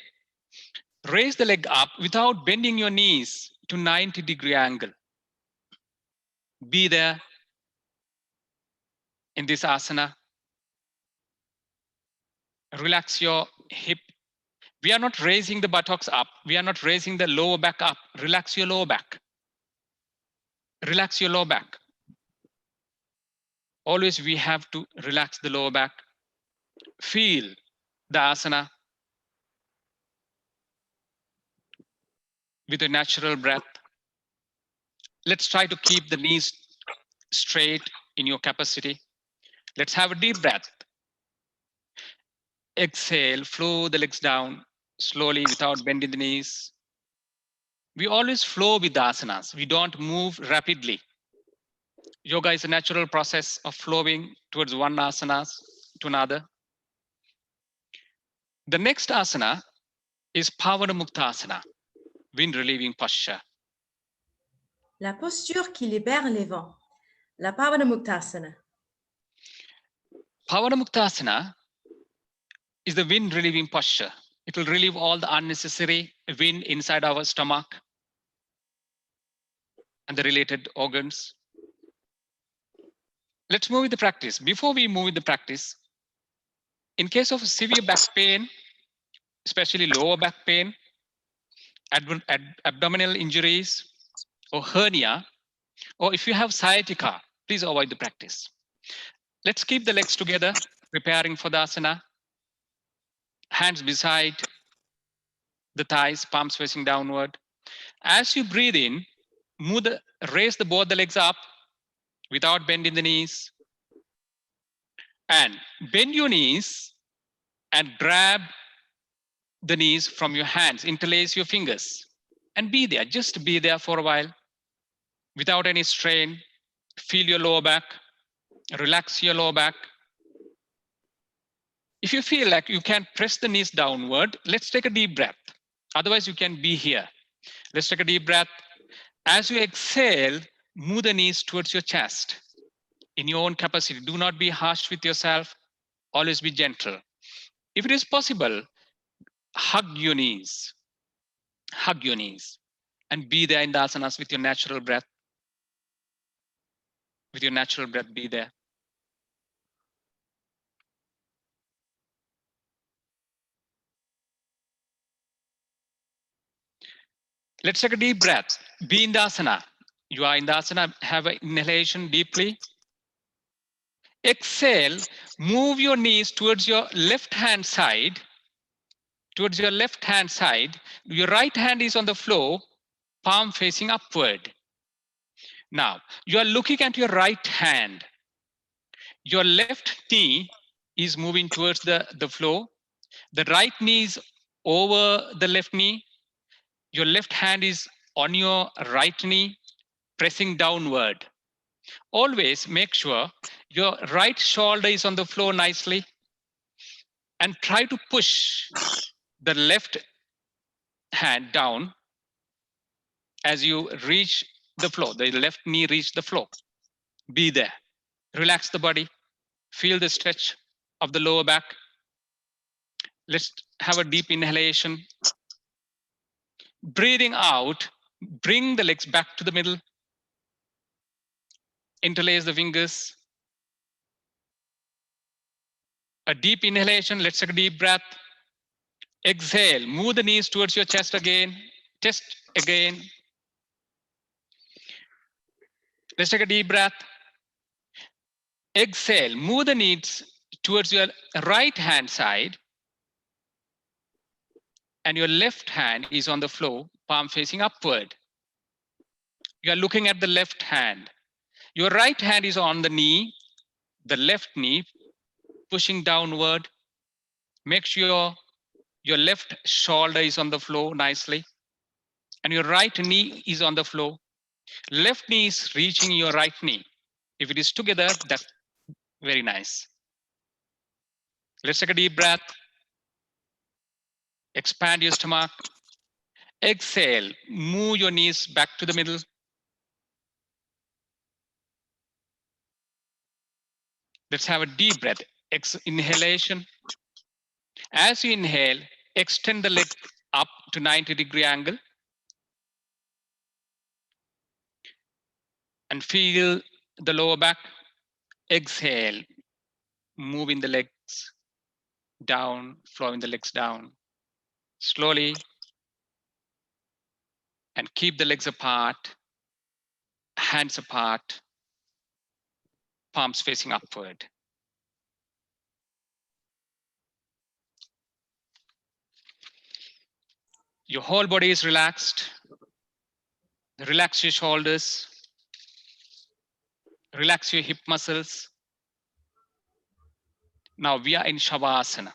raise the leg up without bending your knees to 90-degree angle. Be there in this asana. Relax your hip. We are not raising the buttocks up. We are not raising the lower back up. Relax your lower back. Relax your lower back. Always we have to relax the lower back. Feel the asana with a natural breath. Let's try to keep the knees straight in your capacity. Let's have a deep breath. Exhale, flow the legs down slowly without bending the knees. We always flow with the asanas. We don't move rapidly. Yoga is a natural process of flowing towards one asana to another. The next asana is Pavanamuktasana, wind relieving posture. La posture qui libère les vents, la Pavanamuktasana. Pavanamuktasana is the wind relieving posture. It will relieve all the unnecessary wind inside our stomach and the related organs. Let's move with the practice. Before we move with the practice, in case of severe back pain, especially lower back pain, abdominal injuries, or hernia, or if you have sciatica, please avoid the practice. Let's keep the legs together, preparing for the asana. Hands beside the thighs, palms facing downward. As you breathe in, raise both the legs up without bending the knees. And bend your knees and grab the knees from your hands, interlace your fingers, and be there. Just be there for a while without any strain. Feel your lower back, relax your lower back. If you feel like you can't press the knees downward, let's take a deep breath. Otherwise, you can be here. Let's take a deep breath. As you exhale, move the knees towards your chest in your own capacity. Do not be harsh with yourself. Always be gentle. If it is possible, hug your knees. Hug your knees and be there in the asanas with your natural breath. With your natural breath, be there. Let's take a deep breath. Be in the asana. You are in the asana. Have an inhalation deeply. Exhale. Move your knees towards your left hand side. Towards your left hand side. Your right hand is on the floor, palm facing upward. Now, you are looking at your right hand. Your left knee is moving towards the floor. The right knee is over the left knee. Your left hand is on your right knee, pressing downward. Always make sure your right shoulder is on the floor nicely and try to push the left hand down as you reach the floor. The left knee reach the floor. Be there. Relax the body. Feel the stretch of the lower back. Let's have a deep inhalation. Breathing out, bring the legs back to the middle. Interlace the fingers. A deep inhalation. Let's take a deep breath. Exhale. Move the knees towards your chest again. Chest again. Let's take a deep breath. Exhale. Move the knees towards your right hand side. And your left hand is on the floor, palm facing upward. You are looking at the left hand. Your right hand is on the knee, the left knee pushing downward. Make sure your left shoulder is on the floor nicely. And your right knee is on the floor. Left knee is reaching your right knee. If it is together, that's very nice. Let's take a deep breath. Expand your stomach. Exhale. Move your knees back to the middle. Let's have a deep breath. Inhalation. As you inhale, extend the leg up to 90-degree angle. And feel the lower back. Exhale. Moving the legs down, flowing the legs down. Slowly. And keep the legs apart. Hands apart. Palms facing upward. Your whole body is relaxed. Relax your shoulders. Relax your hip muscles. Now we are in Shavasana,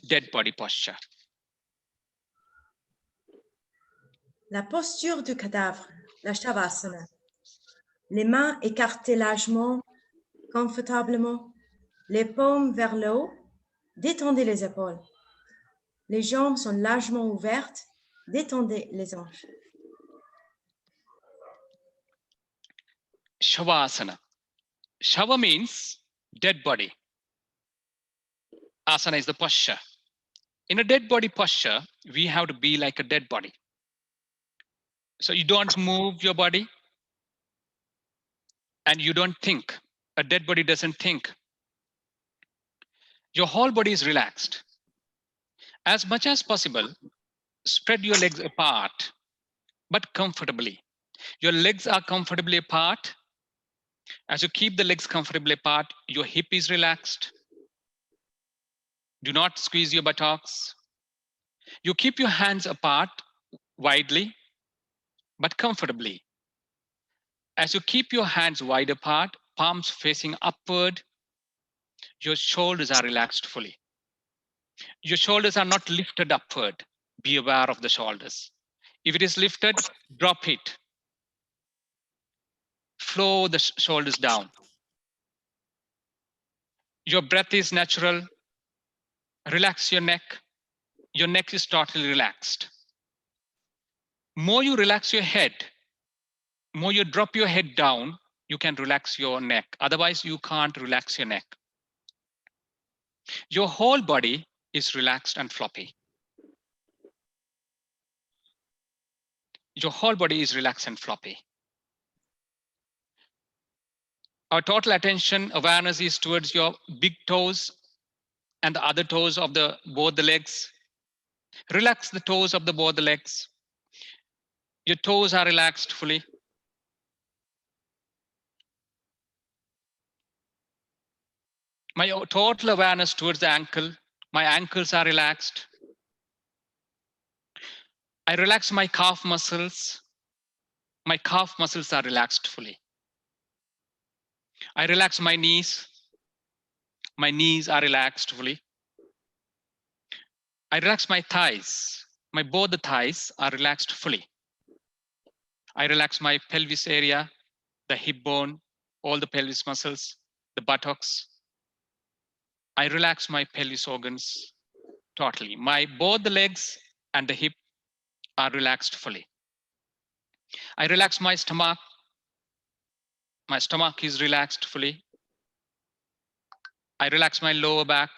dead body posture. La posture du cadavre, la Shavasana. Les mains écartées largement, confortablement, les paumes vers le haut, détendez les épaules. Les jambes sont largement ouvertes, détendez les hanches. Shavasana. Shava means dead body. Asana is the posture. In a dead body posture, we have to be like a dead body. So you don't move your body and you don't think. A dead body doesn't think. Your whole body is relaxed. As much as possible, spread your legs apart, but comfortably. Your legs are comfortably apart. As you keep the legs comfortably apart, your hip is relaxed. Do not squeeze your buttocks. You keep your hands apart widely, but comfortably. As you keep your hands wide apart, palms facing upward, your shoulders are relaxed fully. Your shoulders are not lifted upward. Be aware of the shoulders. If it is lifted, drop it. Flow the shoulders down. Your breath is natural. Relax your neck. Your neck is totally relaxed. More you relax your head, more you drop your head down, you can relax your neck. Otherwise, you can't relax your neck. Your whole body is relaxed and floppy. Your whole body is relaxed and floppy. Our total attention awareness is towards your big toes and the other toes of both the legs. Relax the toes of both the legs. Your toes are relaxed fully. My total awareness towards the ankle. My ankles are relaxed. I relax my calf muscles. My calf muscles are relaxed fully. I relax my knees. My knees are relaxed fully. I relax my thighs. Both the thighs are relaxed fully. I relax my pelvis area, the hip bone, all the pelvis muscles, the buttocks. I relax my pelvis organs totally. Both the legs and the hip are relaxed fully. I relax my stomach. My stomach is relaxed fully. I relax my lower back.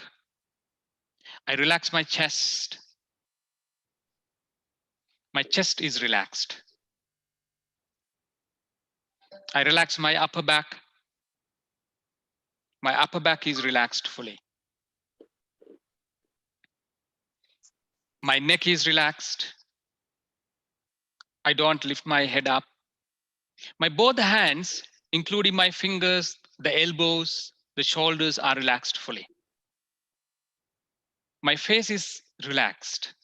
I relax my chest. My chest is relaxed. I relax my upper back. My upper back is relaxed fully. My neck is relaxed. I don't lift my head up. My both hands, including my fingers, the elbows, the shoulders are relaxed fully. My face is relaxed.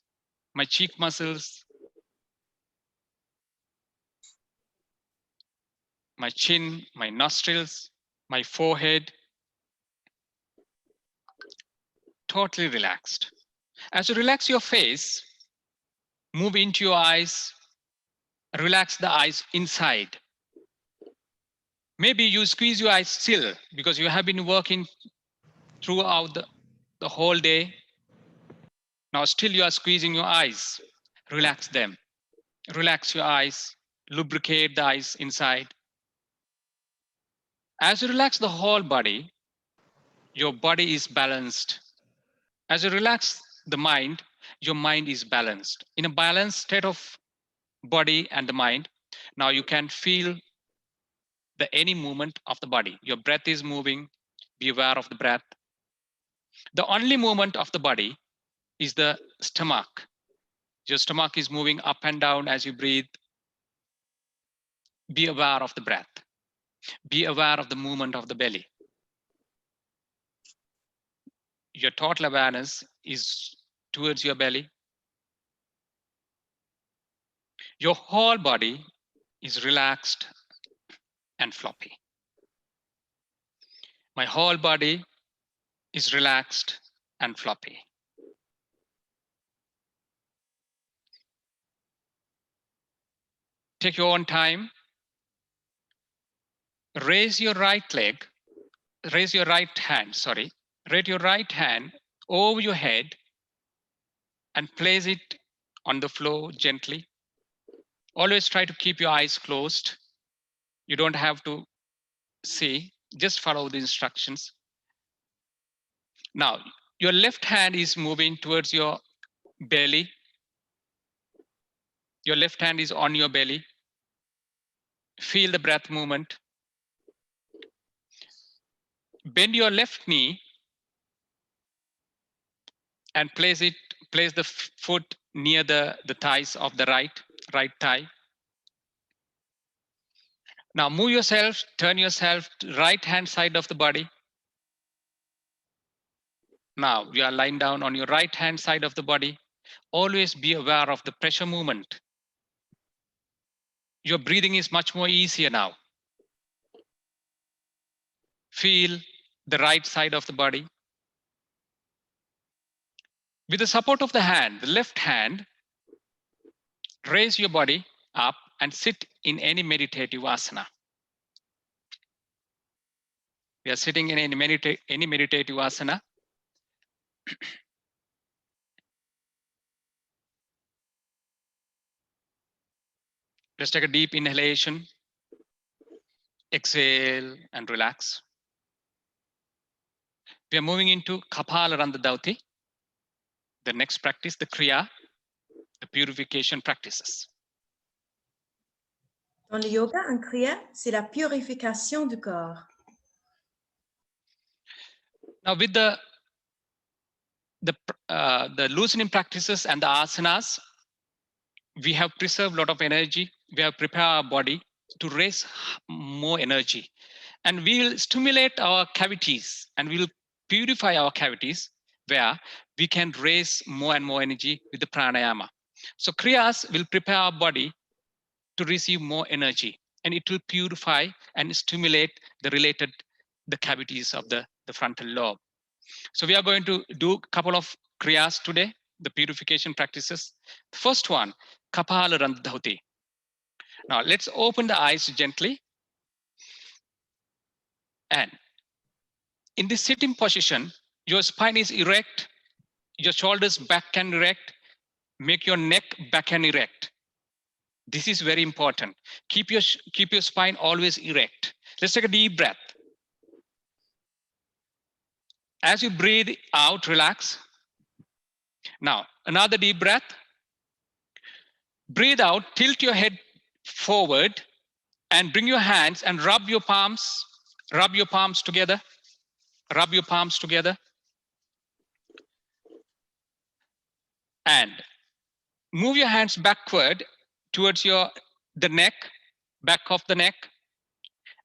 My cheek muscles, my chin, my nostrils, my forehead, totally relaxed. As you relax your face, move into your eyes, relax the eyes inside. Maybe you squeeze your eyes still because you have been working throughout the whole day. Now still you are squeezing your eyes. Relax them. Relax your eyes. Lubricate the eyes inside. As you relax the whole body, your body is balanced. As you relax the mind, your mind is balanced. In a balanced state of body and the mind, now you can feel any movement of the body. Your breath is moving. Be aware of the breath. The only movement of the body is the stomach. Your stomach is moving up and down as you breathe. Be aware of the breath. Be aware of the movement of the belly. Your total awareness is towards your belly. Your whole body is relaxed and floppy. My whole body is relaxed and floppy. Take your own time. Raise your right hand, raise your right hand over your head and place it on the floor gently. Always try to keep your eyes closed. You don't have to see, just follow the instructions. Now, your left hand is moving towards your belly. Your left hand is on your belly. Feel the breath movement. Bend your left knee and place the foot near the thighs of the right thigh. Now move yourself, turn yourself to right hand side of the body. Now you are lying down on your right hand side of the body. Always be aware of the pressure movement. Your breathing is much more easier now. Feel the right side of the body. With the support of the hand, the left hand, raise your body up and sit in any meditative asana. We are sitting in any meditative asana. Let's take a deep inhalation. Exhale and relax. We are moving into Kapala Dhauti. The next practice, the Kriya, the purification practices. Dans le yoga, un kriya, c'est la purification du corps. Now with the loosening practices and the asanas, we have preserved a lot of energy. We have prepared our body to raise more energy. And we will stimulate our cavities and we will purify our cavities where we can raise more and more energy with the pranayama. So kriyas will prepare our body to receive more energy, and it will purify and stimulate the cavities of the frontal lobe. So we are going to do a couple of kriyas today, the purification practices. The first one, Kapala Dhauti. Now let's open the eyes gently. And in this sitting position, your spine is erect, your shoulders back and erect, make your neck back and erect. This is very important. Keep your spine always erect. Let's take a deep breath. As you breathe out, relax. Now, another deep breath. Breathe out, tilt your head forward and bring your hands and rub your palms together. Rub your palms together. And move your hands backward towards the neck, back of the neck.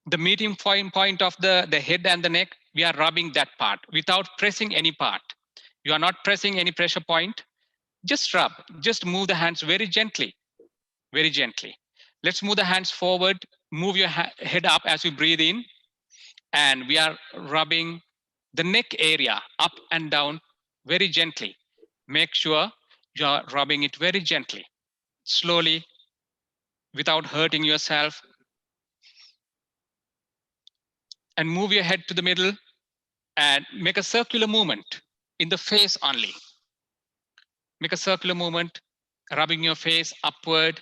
The meeting point of the head and the neck, we are rubbing that part without pressing any part. You are not pressing any pressure point. Just rub, just move the hands very gently, very gently. Let's move the hands forward, move your head up as you breathe in. And we are rubbing the neck area up and down very gently. Make sure you are rubbing it very gently, slowly, without hurting yourself. And move your head to the middle and make a circular movement in the face only. Make a circular movement, rubbing your face upward.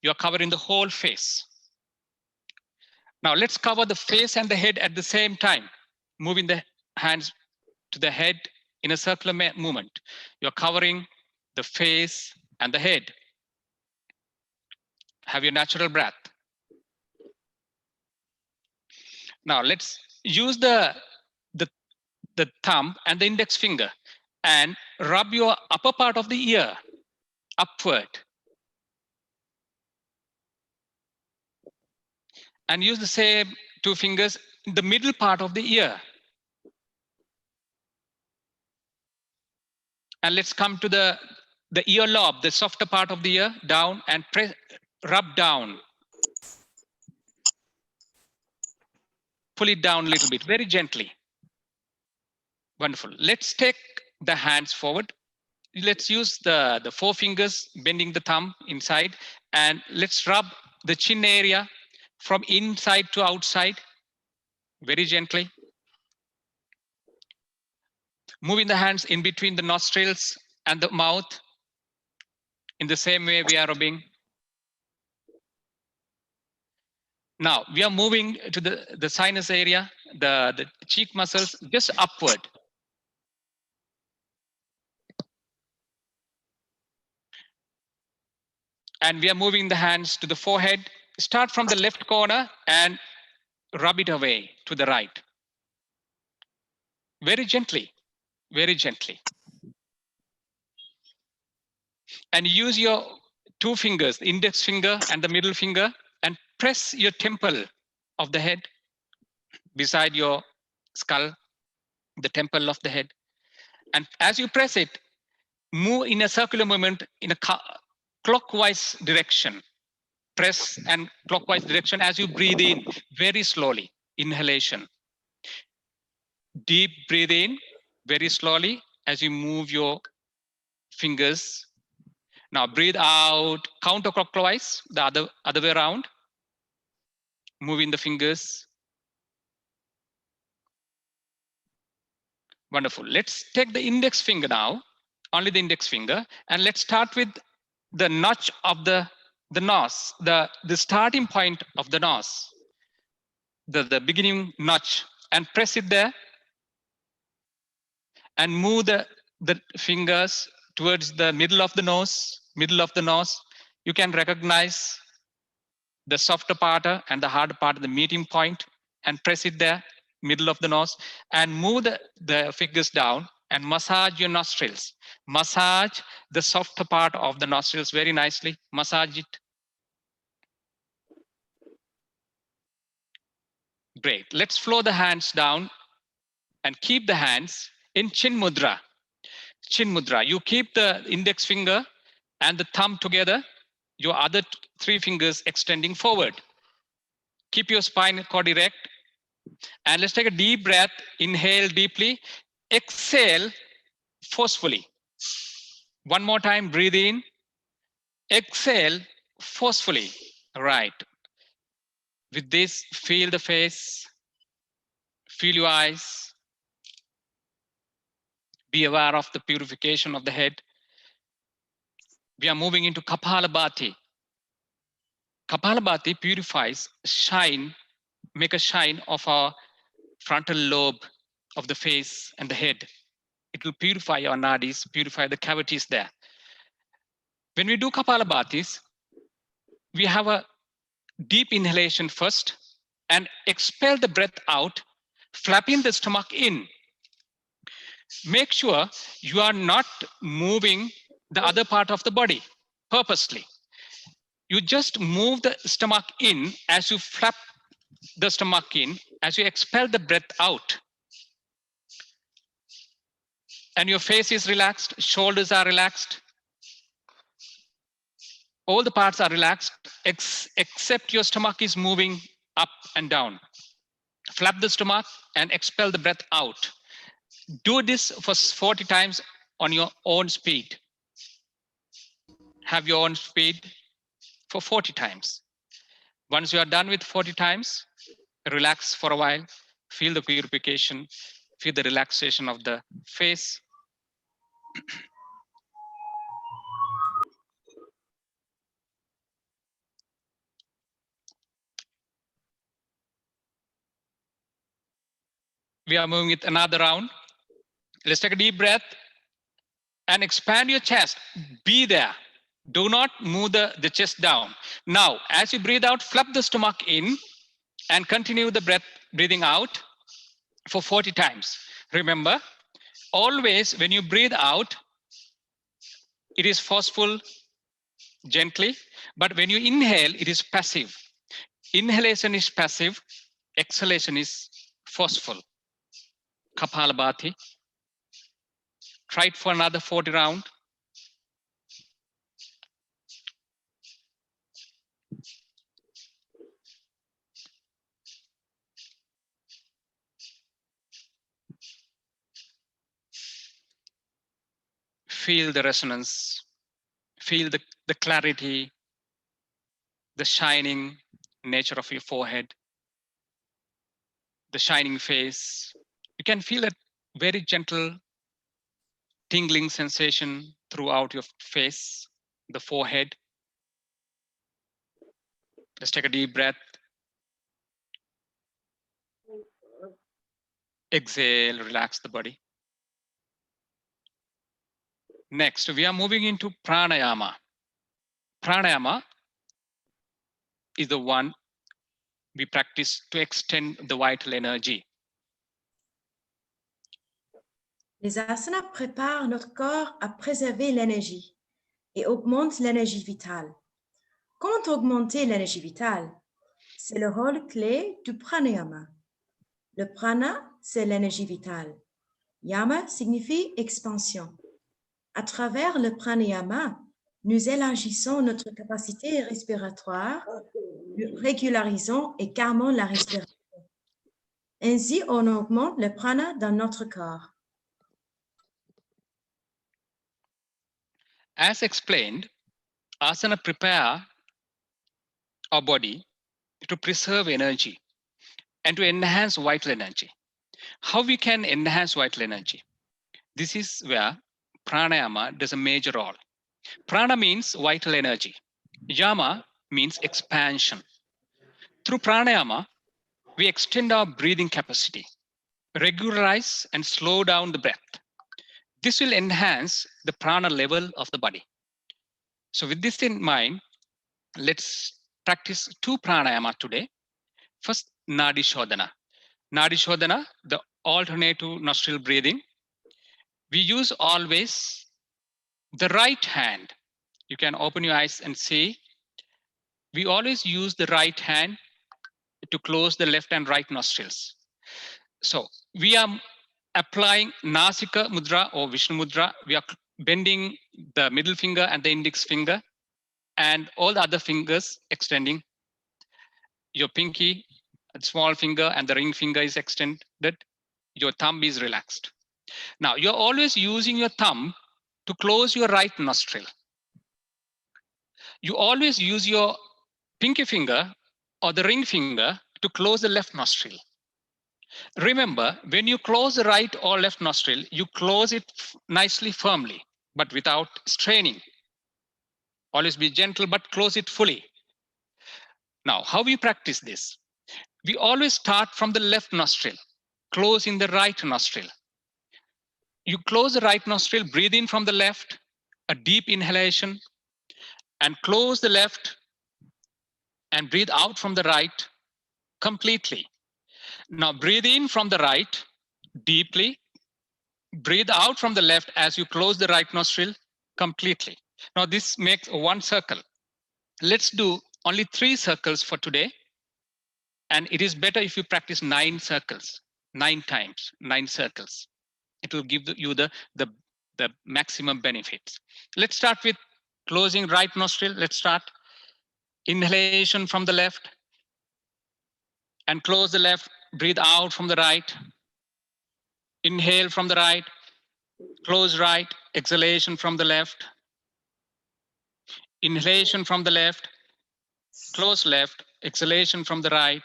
You're covering the whole face. Now let's cover the face and the head at the same time, moving the hands to the head in a circular movement. You're covering the face and the head. Have your natural breath. Now let's use the thumb and the index finger and rub your upper part of the ear upward. And use the same two fingers in the middle part of the ear. And let's come to the ear lobe, the softer part of the ear, down and rub down. Pull it down a little bit, very gently. Wonderful. Let's take the hands forward. Let's use the four fingers, bending the thumb inside, and let's rub the chin area from inside to outside, very gently. Moving the hands in between the nostrils and the mouth. In the same way we are rubbing. Now we are moving to the sinus area, the cheek muscles, just upward. And we are moving the hands to the forehead. Start from the left corner and rub it away to the right. Very gently, very gently. And use your two fingers, the index finger and the middle finger, and press your temple of the head beside your skull, the temple of the head. And as you press it, move in a circular movement in a clockwise direction. Press and clockwise direction as you breathe in, very slowly. Inhalation. Deep breathe in, very slowly as you move your fingers. Now breathe out counterclockwise, the other way around. Moving the fingers. Wonderful. Let's take the index finger now, only the index finger, and let's start with the notch of the the nose, the starting point of the nose, the beginning notch, and press it there and move the fingers towards the middle of the nose, You can recognize the softer part and the harder part, the meeting point, and press it there, middle of the nose, and move the fingers down and massage your nostrils. Massage the softer part of the nostrils very nicely. Massage it. Great. Let's flow the hands down and keep the hands in Chin Mudra. Chin Mudra. You keep the index finger and the thumb together, your other 3 fingers extending forward. Keep your spine cord erect. And let's take a deep breath. Inhale deeply. Exhale forcefully. One more time, breathe in. Exhale forcefully. Right. With this, feel the face. Feel your eyes. Be aware of the purification of the head. We are moving into Kapalabhati. Kapalabhati purifies, make a shine of our frontal lobe of the face and the head. It will purify our nadis, purify the cavities there. When we do Kapalabhatis, we have a deep inhalation first and expel the breath out, flapping the stomach in. Make sure you are not moving the other part of the body purposely. You just move the stomach in as you flap the stomach in, as you expel the breath out. And your face is relaxed, shoulders are relaxed. All the parts are relaxed, except your stomach is moving up and down. Flap the stomach and expel the breath out. Do this for 40 times on your own speed. Have your own speed for 40 times. Once you are done with 40 times, relax for a while, feel the purification, feel the relaxation of the face. We are moving with another round. Let's take a deep breath and expand your chest. Be there. Do not move the chest down. Now, as you breathe out, flap the stomach in and continue the breath, breathing out for 40 times. Remember, always when you breathe out, it is forceful, gently, but when you inhale, it is passive. Inhalation is passive, exhalation is forceful. Kapalabhati. Try it for another 40 rounds. Feel the resonance, feel the clarity, the shining nature of your forehead, the shining face. You can feel that very gentle tingling sensation throughout your face, the forehead. Let's take a deep breath. Exhale, relax the body. Next, we are moving into pranayama. Pranayama is the one we practice to extend the vital energy. Les asanas préparent notre corps à préserver l'énergie et augmentent l'énergie vitale. Comment augmenter l'énergie vitale? C'est le rôle clé du pranayama. Le prana, c'est l'énergie vitale. Yama signifie expansion. À travers le pranayama, nous élargissons notre capacité respiratoire, nous régularisons et calmons la respiration. Ainsi, on augmente le prana dans notre corps. As explained, asana prepare our body to preserve energy and to enhance vital energy. How we can enhance vital energy? This is where pranayama does a major role. Prana means vital energy. Yama means expansion. Through pranayama, we extend our breathing capacity, regularize and slow down the breath. This will enhance the prana level of the body. So with this in mind, let's practice 2 pranayama today. First, Nadi Shodhana. Nadi Shodhana, the alternative nostril breathing. We use always the right hand. You can open your eyes and see. We always use the right hand to close the left and right nostrils. So we are applying Nasika Mudra or Vishnu Mudra. We are bending the middle finger and the index finger and all the other fingers extending. Your pinky, small finger and the ring finger is extended. Your thumb is relaxed. Now you're always using your thumb to close your right nostril. You always use your pinky finger or the ring finger to close the left nostril. Remember, when you close the right or left nostril, you close it nicely, firmly, but without straining. Always be gentle, but close it fully. Now, how we practice this? We always start from the left nostril, close in the right nostril. You close the right nostril, breathe in from the left, a deep inhalation, and close the left and breathe out from the right completely. Now breathe in from the right deeply, breathe out from the left as you close the right nostril completely. Now this makes 1 circle. Let's do only 3 circles for today. And it is better if you practice 9 circles, 9 times, 9 circles. It will give you the maximum benefits. Let's start with closing right nostril. Let's start. Inhalation from the left and close the left, breathe out from the right. Inhale from the right, close right, exhalation from the left. Inhalation from the left, close left, exhalation from the right.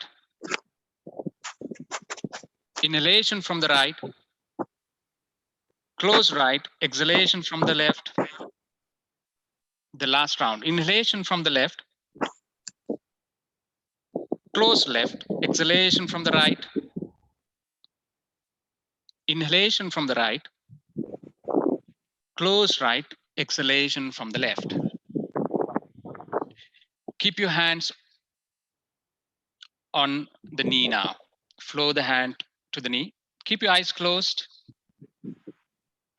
Inhalation from the right, close right, exhalation from the left. The last round, inhalation from the left, close left, exhalation from the right. Inhalation from the right, close right, exhalation from the left. Keep your hands on the knee now. Flow the hand to the knee. Keep your eyes closed.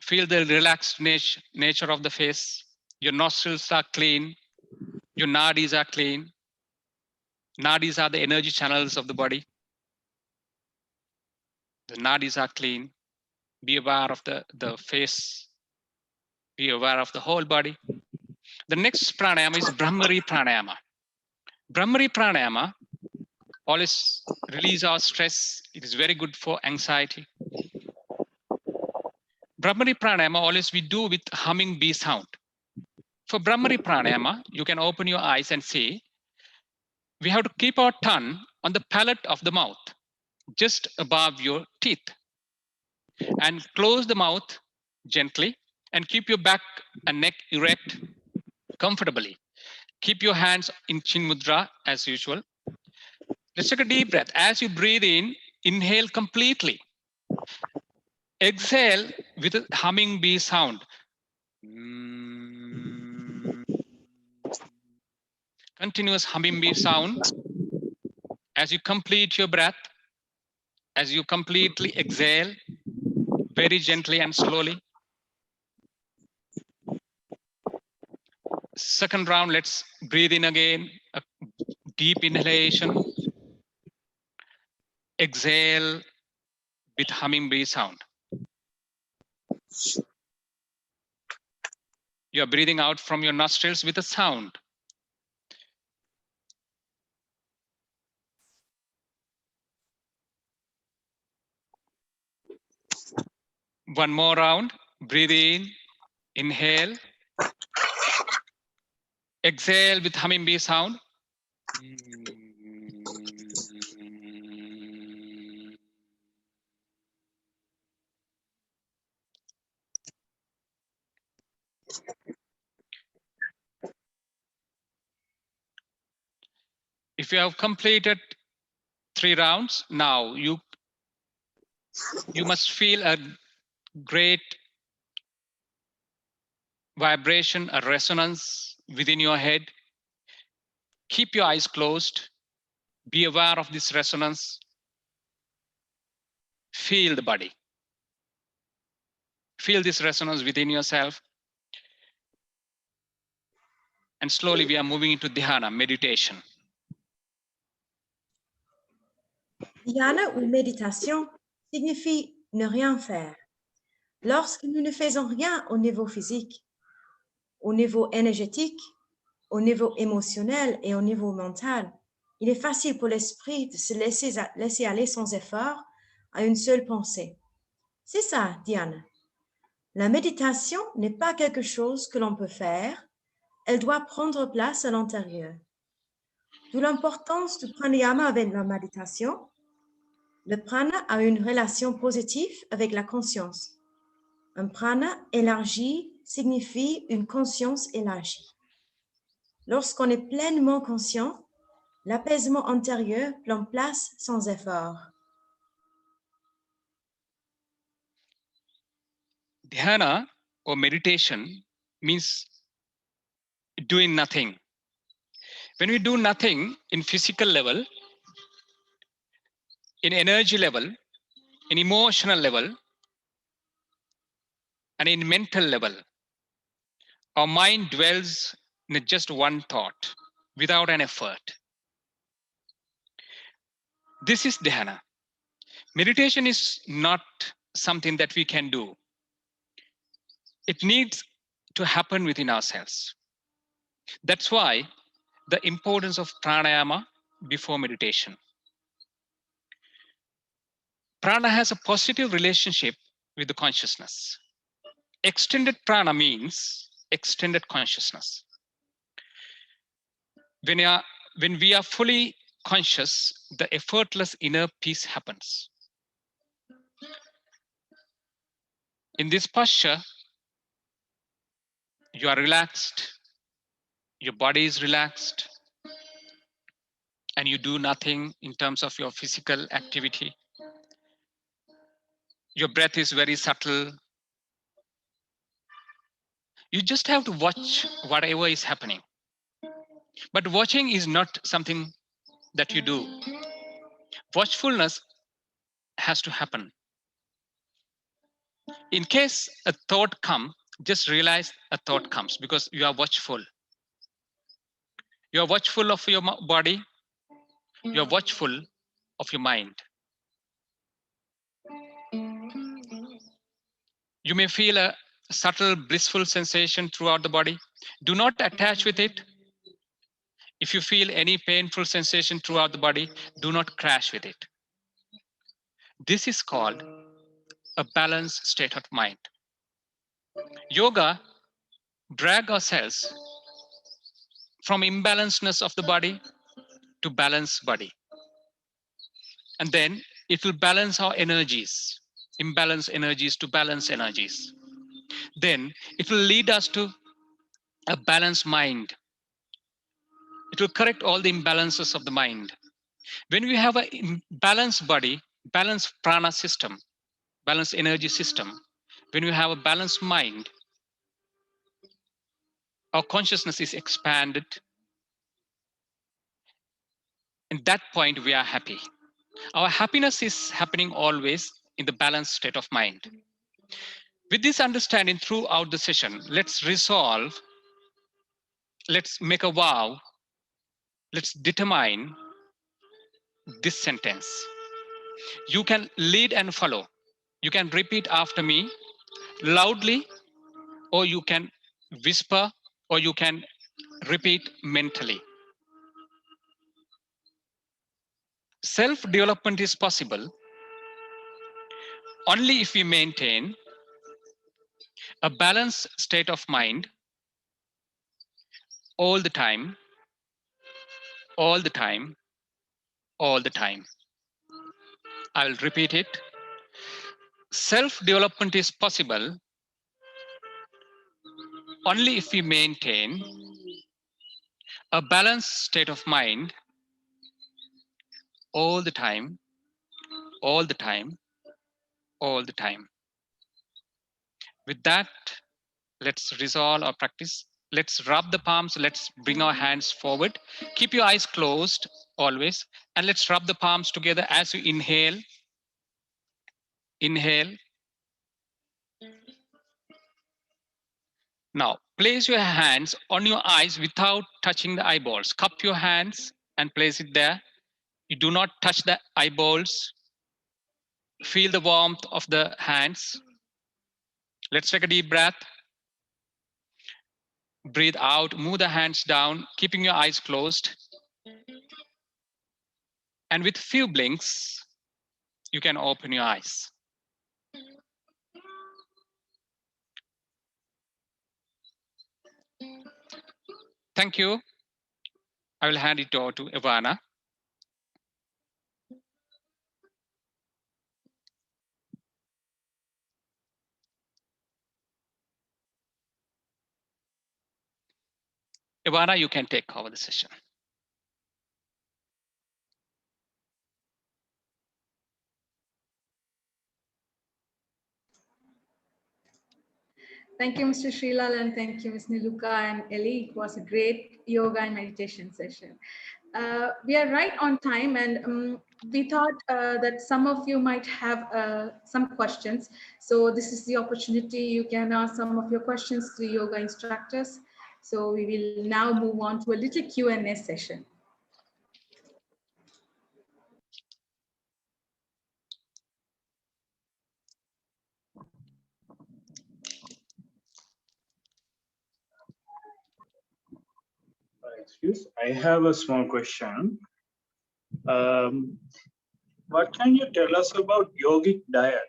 Feel the relaxed nature of the face. Your nostrils are clean. Your nadis are clean. Nadis are the energy channels of the body. The nadis are clean. Be aware of the face. Be aware of the whole body. The next pranayama is Brahmari pranayama. Brahmari pranayama always release our stress. It is very good for anxiety. Brahmari pranayama always we do with humming bee sound. For Brahmari pranayama, you can open your eyes and see, we have to keep our tongue on the palate of the mouth, just above your teeth. And close the mouth gently and keep your back and neck erect comfortably. Keep your hands in Chin Mudra as usual. Let's take a deep breath. As you breathe in, inhale completely. Exhale with a humming bee sound. Continuous humming bee sound. As you complete your breath, as you completely exhale, very gently and slowly. Second round, let's breathe in again, a deep inhalation. Exhale with humming bee sound. You're breathing out from your nostrils with a sound. One more round. Breathe in, inhale. Exhale with humming bee sound. If you have completed 3 rounds, now you must feel a great vibration, a resonance within your head. Keep your eyes closed. Be aware of this resonance. Feel the body. Feel this resonance within yourself. And slowly we are moving into dhyana, meditation. Dhyana ou méditation signifie ne rien faire. Lorsque nous ne faisons rien au niveau physique, au niveau énergétique, au niveau émotionnel et au niveau mental, il est facile pour l'esprit de se laisser aller sans effort à une seule pensée. C'est ça, Dhyana. La méditation n'est pas quelque chose que l'on peut faire, elle doit prendre place à l'intérieur. D'où l'importance du pranayama avec la méditation. Le prana a une relation positive avec la conscience. Un prana élargi signifie une conscience élargie. Lorsqu'on est pleinement conscient, l'apaisement intérieur prend place sans effort. Dhyana or meditation means doing nothing. When we do nothing in physical level, in energy level, in emotional level, and in mental level, our mind dwells in just one thought without an effort. This is dhyana. Meditation is not something that we can do. It needs to happen within ourselves. That's why the importance of pranayama before meditation. Prana has a positive relationship with the consciousness. Extended prana means extended consciousness. When we are fully conscious, the effortless inner peace happens. In this posture, you are relaxed, your body is relaxed, and you do nothing in terms of your physical activity. Your breath is very subtle. You just have to watch whatever is happening. But watching is not something that you do. Watchfulness has to happen. In case a thought comes, just realize a thought comes because you are watchful. You are watchful of your body. You are watchful of your mind. You may feel a subtle blissful sensation throughout the body. Do not attach with it. If you feel any painful sensation throughout the body, do not crash with it. This is called a balanced state of mind. Yoga drag ourselves from imbalancedness of the body to balanced body. And then it will balance our energies, imbalance energies to balance energies. Then it will lead us to a balanced mind. It will correct all the imbalances of the mind. When we have a balanced body, balanced prana system, balanced energy system, when we have a balanced mind, our consciousness is expanded. At that point, we are happy. Our happiness is happening always in the balanced state of mind. With this understanding throughout the session, let's resolve, let's make a vow, let's determine this sentence. You can lead and follow. You can repeat after me loudly, or you can whisper, or you can repeat mentally. Self-development is possible only if we maintain a balanced state of mind all the time, all the time, all the time. I'll repeat it. Self-development is possible only if we maintain a balanced state of mind all the time, all the time, all the time. With that, let's resolve our practice. Let's rub the palms. Let's bring our hands forward. Keep your eyes closed always. And let's rub the palms together as you inhale. Inhale. Now, place your hands on your eyes without touching the eyeballs. Cup your hands and place it there. You do not touch the eyeballs. Feel the warmth of the hands. Let's take a deep breath. Breathe out, move the hands down, keeping your eyes closed. And with few blinks, you can open your eyes. Thank you. I will hand it over to Ivana. Ivana, you can take over the session. Thank you, Mr. Srilal, and thank you, Ms. Niluka and Ellie. It was a great yoga and meditation session. We are right on time, and we thought that some of you might have some questions. So this is the opportunity. You can ask some of your questions to yoga instructors. So we will now move on to a little Q&A session. Excuse, I have a small question. What can you tell us about yogic diet?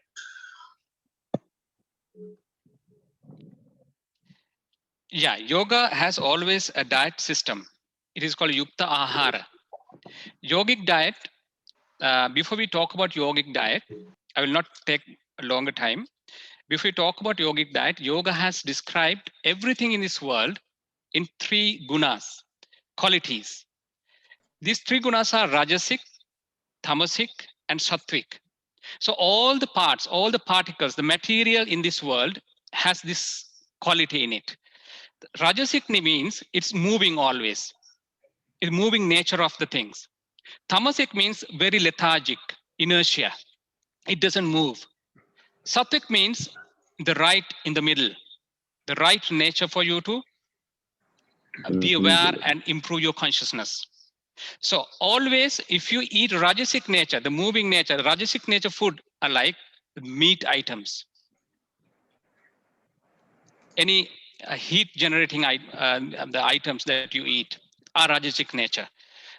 Yeah, yoga has always a diet system. It is called Yukta Ahara. Yogic diet, before we talk about yogic diet, I will not take a longer time. Before we talk about yogic diet, yoga has described everything in this world in 3 gunas, qualities. These 3 gunas are Rajasic, Tamasic, and Sattvic. So all the parts, all the particles, the material in this world has this quality in it. Rajasic means it's moving always. It's moving nature of the things. Tamasic means very lethargic, inertia. It doesn't move. Sattvic means the right in the middle, the right nature for you to be aware and improve your consciousness. So always, if you eat Rajasic nature, the moving nature, Rajasic nature food are like meat items. Any heat generating the items that you eat are Rajasic nature.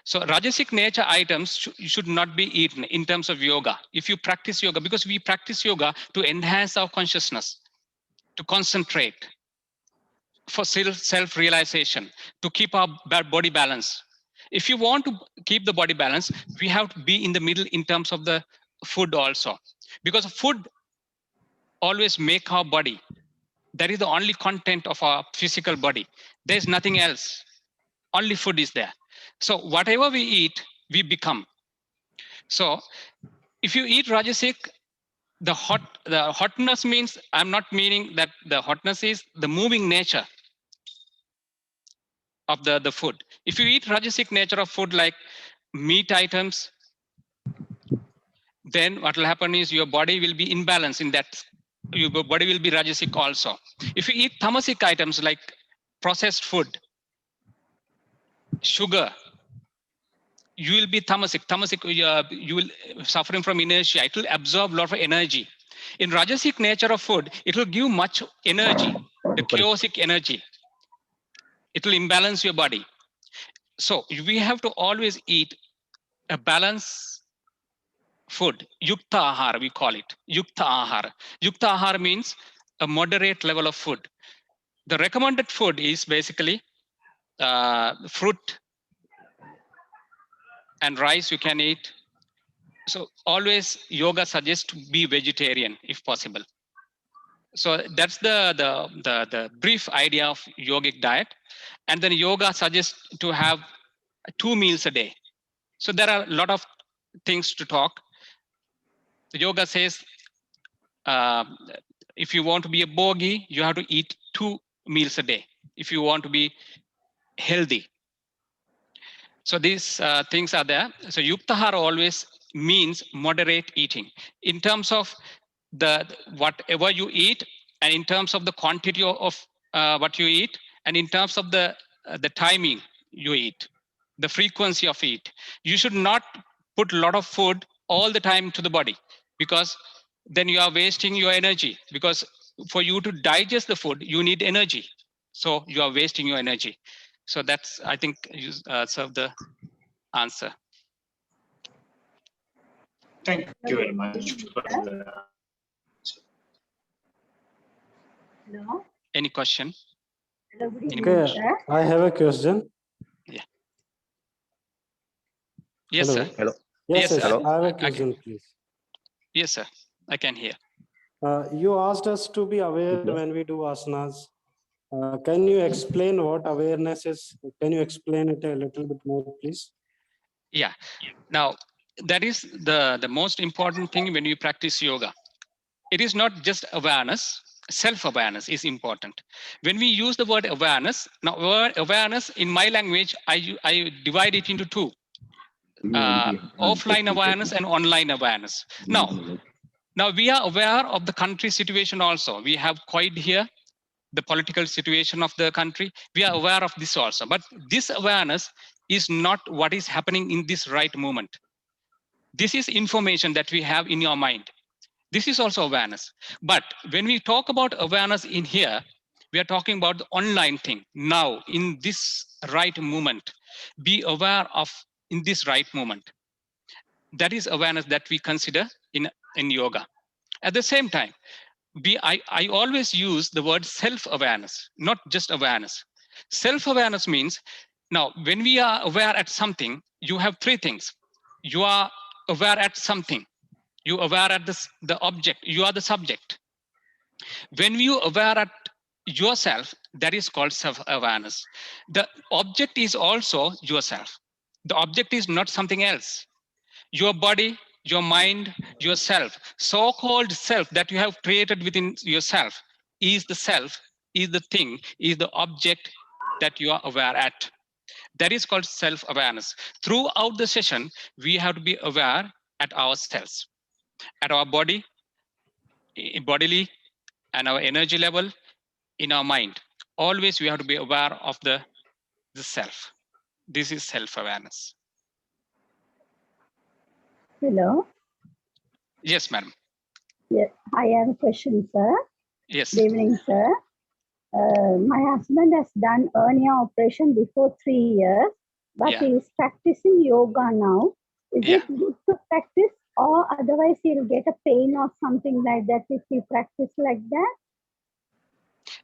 So Rajasic nature items should not be eaten in terms of yoga. If you practice yoga, because we practice yoga to enhance our consciousness, to concentrate, for self-realization, to keep our body balance. If you want to keep the body balance, we have to be in the middle in terms of the food also. Because food always make our body. That is the only content of our physical body. There's nothing else. Only food is there. So whatever we eat, we become. So if you eat Rajasic, the hotness means, I'm not meaning that the hotness is the moving nature of the food. If you eat Rajasic nature of food like meat items, then what will happen is your body will be imbalanced in that. Your body will be Rajasic also. If you eat Tamasic items like processed food, sugar, you will be Tamasic. Tamasic, you will suffering from inertia. It will absorb a lot of energy. In Rajasic nature of food, it will give much energy, the chaotic energy. It will imbalance your body. So we have to always eat a balanced food. Yukta Ahara, we call it. Yukta Ahara. Yukta Ahara means a moderate level of food. The recommended food is basically fruit and rice you can eat. So always yoga suggests to be vegetarian if possible. So that's the brief idea of yogic diet. And then yoga suggests to have 2 meals a day. So there are a lot of things to talk. The yoga says, if you want to be a bogi, you have to eat 2 meals a day if you want to be healthy. So these things are there. So yuktahara always means moderate eating in terms of the whatever you eat, and in terms of the quantity of what you eat, and in terms of the timing you eat, the frequency of eat. You should not put a lot of food all the time to the body, because then you are wasting your energy, because for you to digest the food, you need energy. So you are wasting your energy. So that's, I think, you serve the answer. Thank you very much for the Hello. Any question? Hello, good evening, Okay, sir. I have a question. Yes, Hello. sir. Hello. Yes, Yes, sir. I have a I can. question, please. Yes, sir. I can hear. You asked us to be aware Yes. when we do asanas. Can you explain what awareness is? Can you explain it a little bit more, please? Yeah. Now, that is the most important thing when you practice yoga. It is not just awareness. Self-awareness is important. When we use the word awareness, now awareness in my language, I divide it into 2. Offline awareness and online awareness. Now we are aware of the country situation also. We have COVID here, the political situation of the country. We are aware of this also. But this awareness is not what is happening in this right moment. This is information that we have in your mind. This is also awareness. But when we talk about awareness in here, we are talking about the online thing. Now, in this right moment, be aware of in this right moment. That is awareness that we consider in yoga. At the same time, I always use the word self-awareness, not just awareness. Self-awareness means, now, when we are aware at something, you have 3 things. You are aware at something. You are aware at the object. You are the subject. When you are aware at yourself, that is called self-awareness. The object is also yourself. The object is not something else. Your body, your mind, yourself, so-called self that you have created within yourself is the self, is the thing, is the object that you are aware at. That is called self-awareness. Throughout the session, we have to be aware at ourselves, at our body, bodily, and our energy level, in our mind. Always we have to be aware of the self. This is self-awareness. Hello. Yes, madam. Yes, I have a question, sir. Yes. Good evening, sir. My husband has done hernia operation before 3 years, but Yeah. he is practicing yoga now. Is Yeah. it good to practice, or otherwise he'll get a pain or something like that if he practice like that?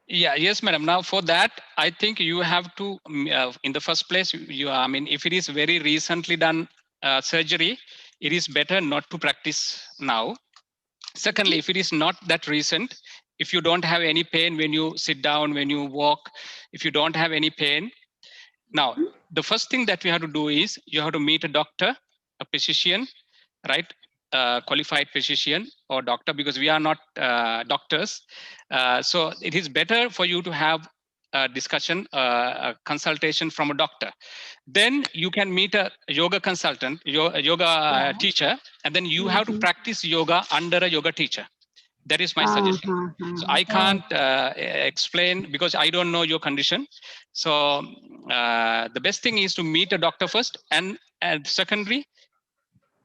Yeah, yes, madam. Now for that, I think you have to, in the first place, I mean, if it is very recently done surgery, it is better not to practice now. Secondly, if it is not that recent, if you don't have any pain when you sit down, when you walk, if you don't have any pain, now the first thing that you have to do is you have to meet a doctor, a physician, right? Qualified physician or doctor, because we are not doctors. So it is better for you to have a discussion, a consultation from a doctor. Then you can meet a yoga consultant, yoga teacher, and then you have to practice yoga under a yoga teacher. That is my suggestion. So I can't explain because I don't know your condition. So the best thing is to meet a doctor first, and secondly,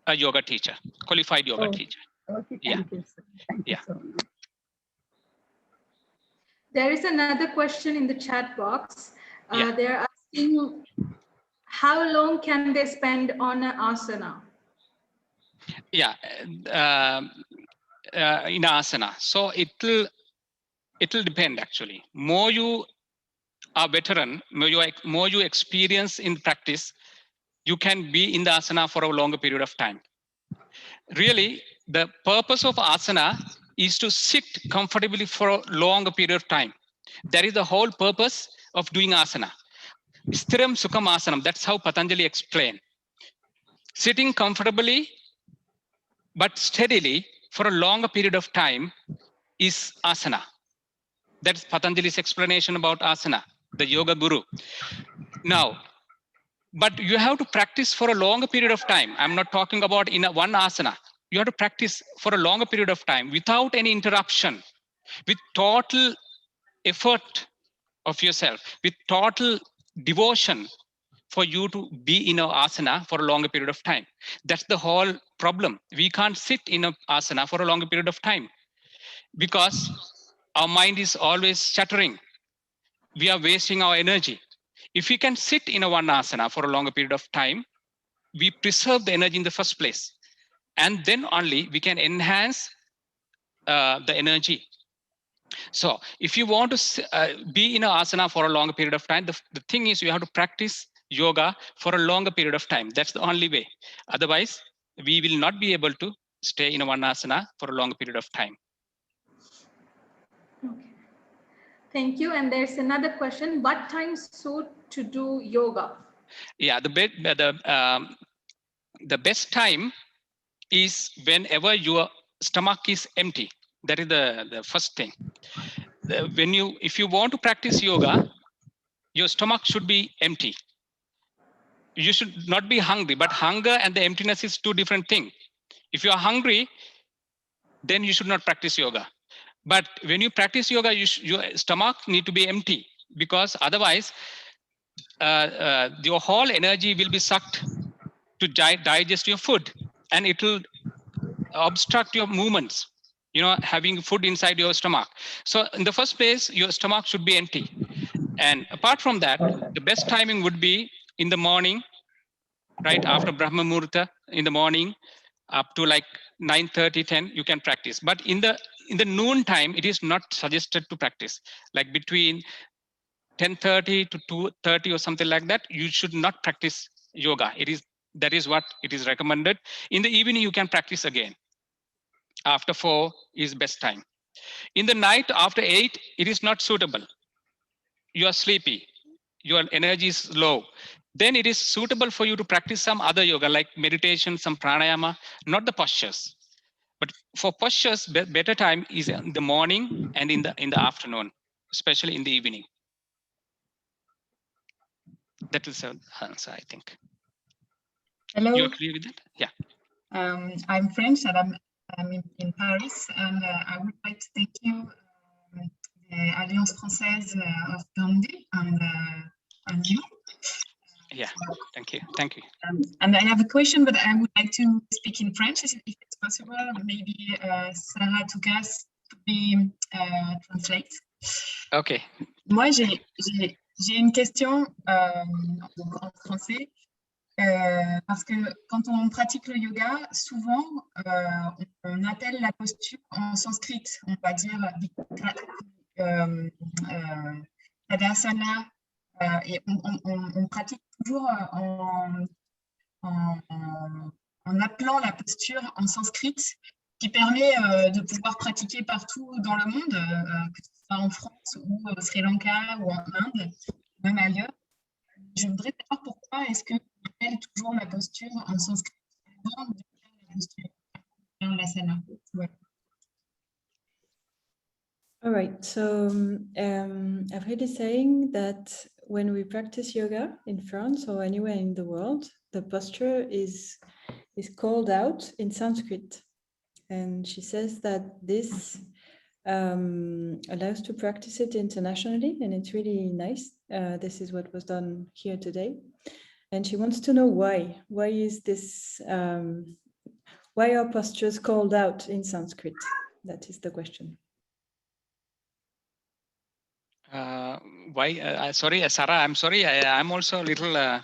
a yoga teacher, qualified yoga teacher. Okay, Yeah. thank you, sir. Thank you so much. There is another question in the chat box. Yeah. They're asking, how long can they spend on an asana? Yeah, in asana. So it will depend actually. More you are veteran, more you experience in practice, you can be in the asana for a longer period of time. Really, the purpose of asana is to sit comfortably for a longer period of time. That is the whole purpose of doing asana. Sthiram Sukham Asanam. That's how Patanjali explained. Sitting comfortably but steadily for a longer period of time is asana. That's Patanjali's explanation about asana, the yoga guru. Now, but you have to practice for a longer period of time. I'm not talking about in one asana. You have to practice for a longer period of time without any interruption, with total effort of yourself, with total devotion for you to be in an asana for a longer period of time. That's the whole problem. We can't sit in an asana for a longer period of time because our mind is always chattering. We are wasting our energy. If we can sit in a one asana for a longer period of time, we preserve the energy in the first place. And then only we can enhance the energy. So if you want to be in an asana for a longer period of time, the thing is you have to practice yoga for a longer period of time. That's the only way. Otherwise, we will not be able to stay in a one asana for a longer period of time. Okay. Thank you. And there's another question. What time suit to do yoga? Yeah, the best time is whenever your stomach is empty. That is the first thing. If you want to practice yoga, your stomach should be empty. You should not be hungry, but hunger and the emptiness is two different things. If you are hungry, then you should not practice yoga. But when you practice yoga, your stomach need to be empty, because otherwise your whole energy will be sucked to digest your food, and it will obstruct your movements, having food inside your stomach. So in the first place, your stomach should be empty. And apart from that, the best timing would be in the morning, right after Brahma Muhurta, in the morning, up to like 9:30, 10, you can practice. But in the noon time, it is not suggested to practice. Like between 10:30 to 2:30 or something like that, you should not practice yoga. That is what it is recommended. In the evening, you can practice again. After 4 is best time. In the night, after 8, it is not suitable. You are sleepy. Your energy is low. Then it is suitable for you to practice some other yoga, like meditation, some pranayama, not the postures. But for postures, better time is in the morning and in the afternoon, especially in the evening. That is the answer, I think. Hello. You agree with that? Yeah. I'm French and I'm in Paris, and I would like to thank you, the Alliance Française of Gandhi, and you. Yeah, thank you. Thank you. And I have a question, but I would like to speak in French if it's possible. Maybe Sarah Toukas could be translate. Okay. Moi, j'ai une question en français. Parce que quand on pratique le yoga, souvent, on appelle la posture en sanskrit. On va dire Tadasana, et on pratique toujours en appelant la posture en sanskrit, qui permet de pouvoir pratiquer partout dans le monde, que ce soit en France ou au Sri Lanka ou en Inde, même ailleurs. Je voudrais savoir pourquoi est-ce qu'on appelle toujours la posture en sanskrit avant de faire la posture dans l'asana. Ouais. All right, so I've heard you saying that when we practice yoga in France or anywhere in the world, the posture is called out in Sanskrit. And she says that this allows to practice it internationally, and it's really nice. This is what was done here today. And she wants to know why. Why is this, why are postures called out in Sanskrit? That is the question. Why? Sorry, Sarah, I'm sorry. I'm also a little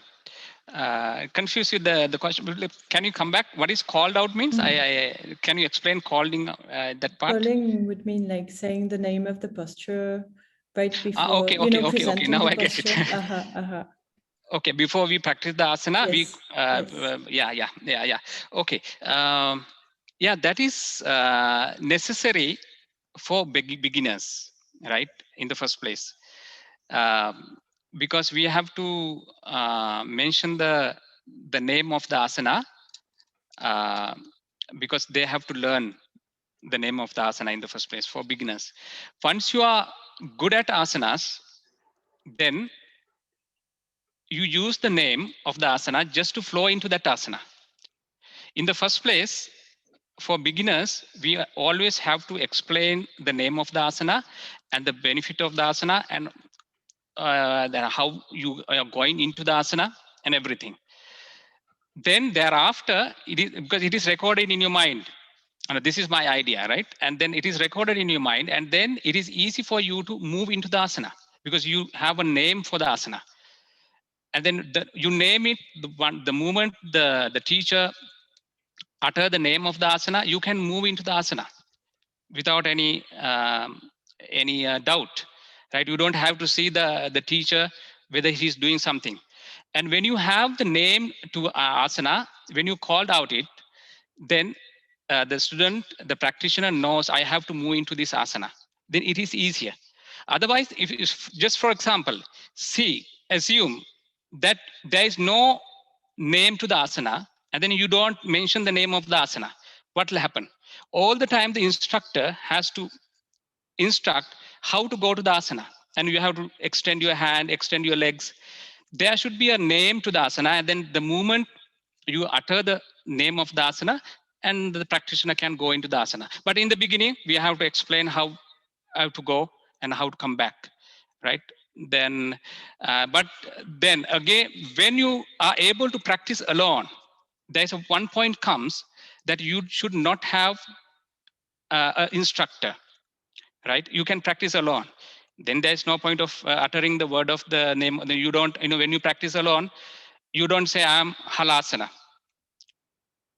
confused with the question. Can you come back? What is called out means? Can you explain calling that part? Calling would mean like saying the name of the posture right before, okay. Now I get it. Okay, before we practice the asana, yes. Yeah. Okay. Yeah, that is necessary for beginners, right? In the first place. Because we have to mention the name of the asana because they have to learn the name of the asana in the first place for beginners. Once you are good at asanas, then you use the name of the asana just to flow into that asana. In the first place, for beginners, we always have to explain the name of the asana and the benefit of the asana and then how you are going into the asana and everything. Then thereafter, it is because it is recorded in your mind. This is my idea, right? And then it is recorded in your mind, and then it is easy for you to move into the asana because you have a name for the asana. And then you name it the moment the teacher utter the name of the asana, you can move into the asana without any doubt, right? You don't have to see the teacher whether he's doing something. And when you have the name to asana, when you called out it, then the student, the practitioner knows I have to move into this asana. Then it is easier. Otherwise, if just for example, assume that there is no name to the asana, and then you don't mention the name of the asana, what will happen? All the time the instructor has to instruct how to go to the asana, and you have to extend your hand, extend your legs. There should be a name to the asana, and then the moment you utter the name of the asana, and the practitioner can go into the asana. But in the beginning, we have to explain how to go and how to come back, right? Then, but then again, when you are able to practice alone, there's one point comes that you should not have an instructor, right? You can practice alone. Then there's no point of uttering the word of the name. You don't, when you practice alone, you don't say I'm halasana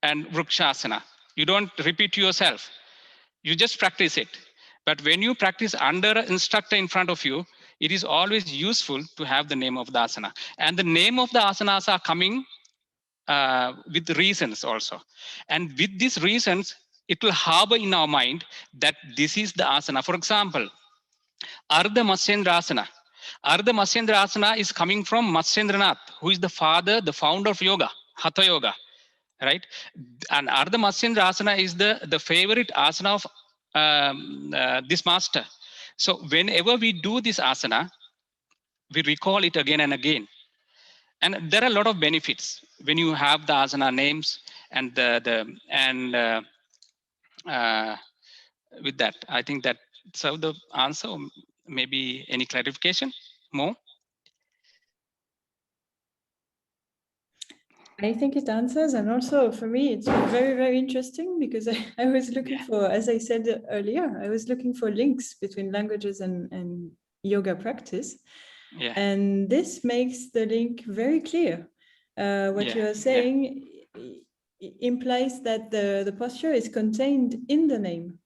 and vrukshasana. You don't repeat to yourself. You just practice it. But when you practice under an instructor in front of you, it is always useful to have the name of the asana. And the name of the asanas are coming with reasons also. And with these reasons, it will harbor in our mind that this is the asana. For example, Ardha Matsyendrasana. Ardha Matsyendrasana is coming from Matsyendranath, who is the founder of yoga, Hatha Yoga, right? And Ardha Matsyendrasana is the favorite asana of this master. So whenever we do this asana, we recall it again and again. And there are a lot of benefits when you have the asana names and with that. I think that served the answer. Or maybe any clarification more? I think it answers, and also for me, it's very, very interesting because I was looking for, as I said earlier, I was looking for links between languages and yoga practice. Yeah. And this makes the link very clear. What you are saying implies that the posture is contained in the name.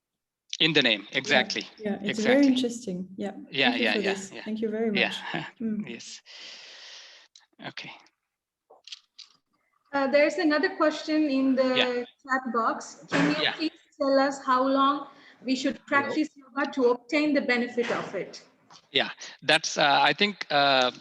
In the name, exactly. Yeah, it's exactly. very interesting. Yeah. Yeah, Thank you for this. Thank you very much. Yeah. Yes. Okay. There's another question in the chat box. Can you please tell us how long we should practice yoga to obtain the benefit of it? Yeah, that's, I think I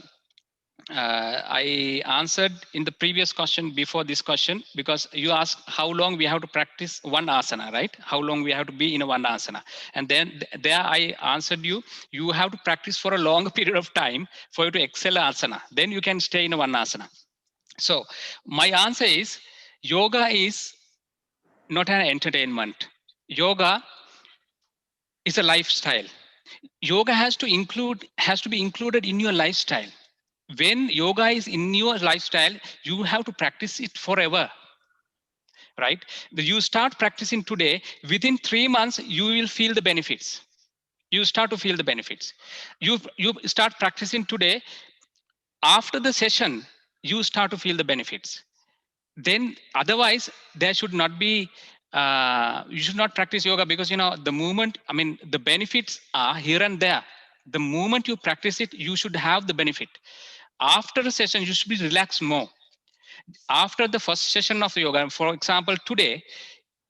answered in the previous question before this question, because you asked how long we have to practice one asana, right? How long we have to be in a one asana. And then there I answered you have to practice for a longer period of time for you to excel asana. Then you can stay in a one asana. So my answer is, yoga is not an entertainment. Yoga is a lifestyle. Yoga has to be included in your lifestyle. When yoga is in your lifestyle, you have to practice it forever, right? You start practicing today, within 3 months, you will feel the benefits. You start to feel the benefits. You start practicing today, after the session, you start to feel the benefits. Then otherwise, there should not be, you should not practice yoga because, the moment, the benefits are here and there. The moment you practice it, you should have the benefit. After a session, you should be relaxed more. After the first session of yoga, for example, today,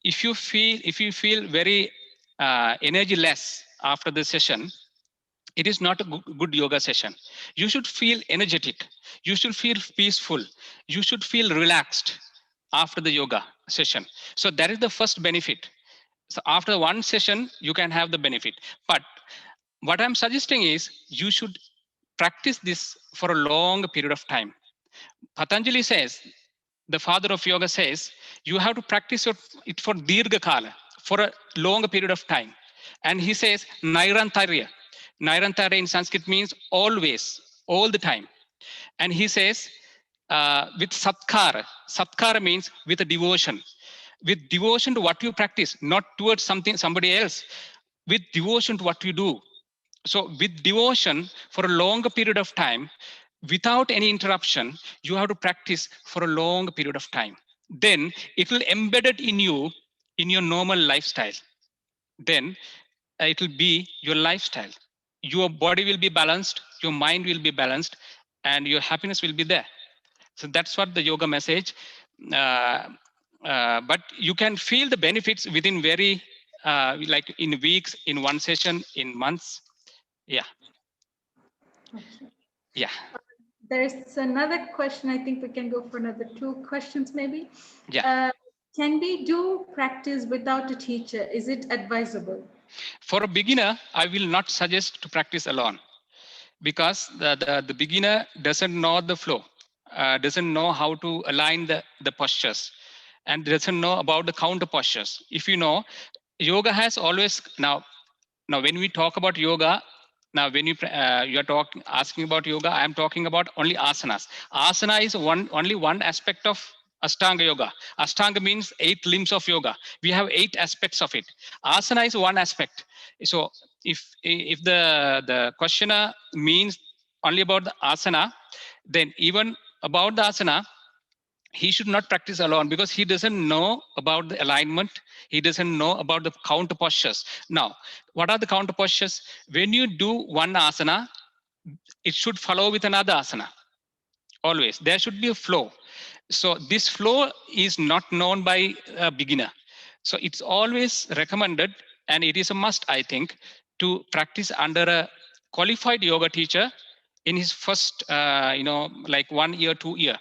if you feel very energy less after the session, it is not a good yoga session. You should feel energetic. You should feel peaceful. You should feel relaxed. after the yoga session. So that is the first benefit. So after one session, you can have the benefit. But what I'm suggesting is you should practice this for a long period of time. Patanjali says, the father of yoga says, you have to practice it for dirgha kala, for a long period of time. And he says, nairantarya. Nairantarya in Sanskrit means always, all the time. And he says, with satkara. Satkara means with a devotion. With devotion to what you practice, not towards somebody else. With devotion to what you do. So with devotion for a longer period of time, without any interruption, you have to practice for a long period of time. Then it will embed it in you, in your normal lifestyle. Then it will be your lifestyle. Your body will be balanced, your mind will be balanced, and your happiness will be there. So that's what the yoga message. But you can feel the benefits within very, like in weeks, in one session, in months. Yeah. Okay. Yeah. There's another question. I think we can go for another 2 questions maybe. Yeah. Can we do practice without a teacher? Is it advisable? For a beginner, I will not suggest to practice alone, because the beginner doesn't know the flow, doesn't know how to align the postures, and doesn't know about the counter postures. If you know, yoga has always, now when we talk about yoga, now when you're asking about yoga, I am talking about only asanas. Asana is only one aspect of Ashtanga yoga. Ashtanga means 8 limbs of yoga. We have 8 aspects of it. Asana is one aspect. So if the questioner means only about the asana, then even about the asana, he should not practice alone, because he doesn't know about the alignment. He doesn't know about the counter postures. Now, what are the counter postures? When you do one asana, it should follow with another asana. Always, there should be a flow. So this flow is not known by a beginner. So it's always recommended, and it is a must, I think, to practice under a qualified yoga teacher in his first, like 1 year, 2 year.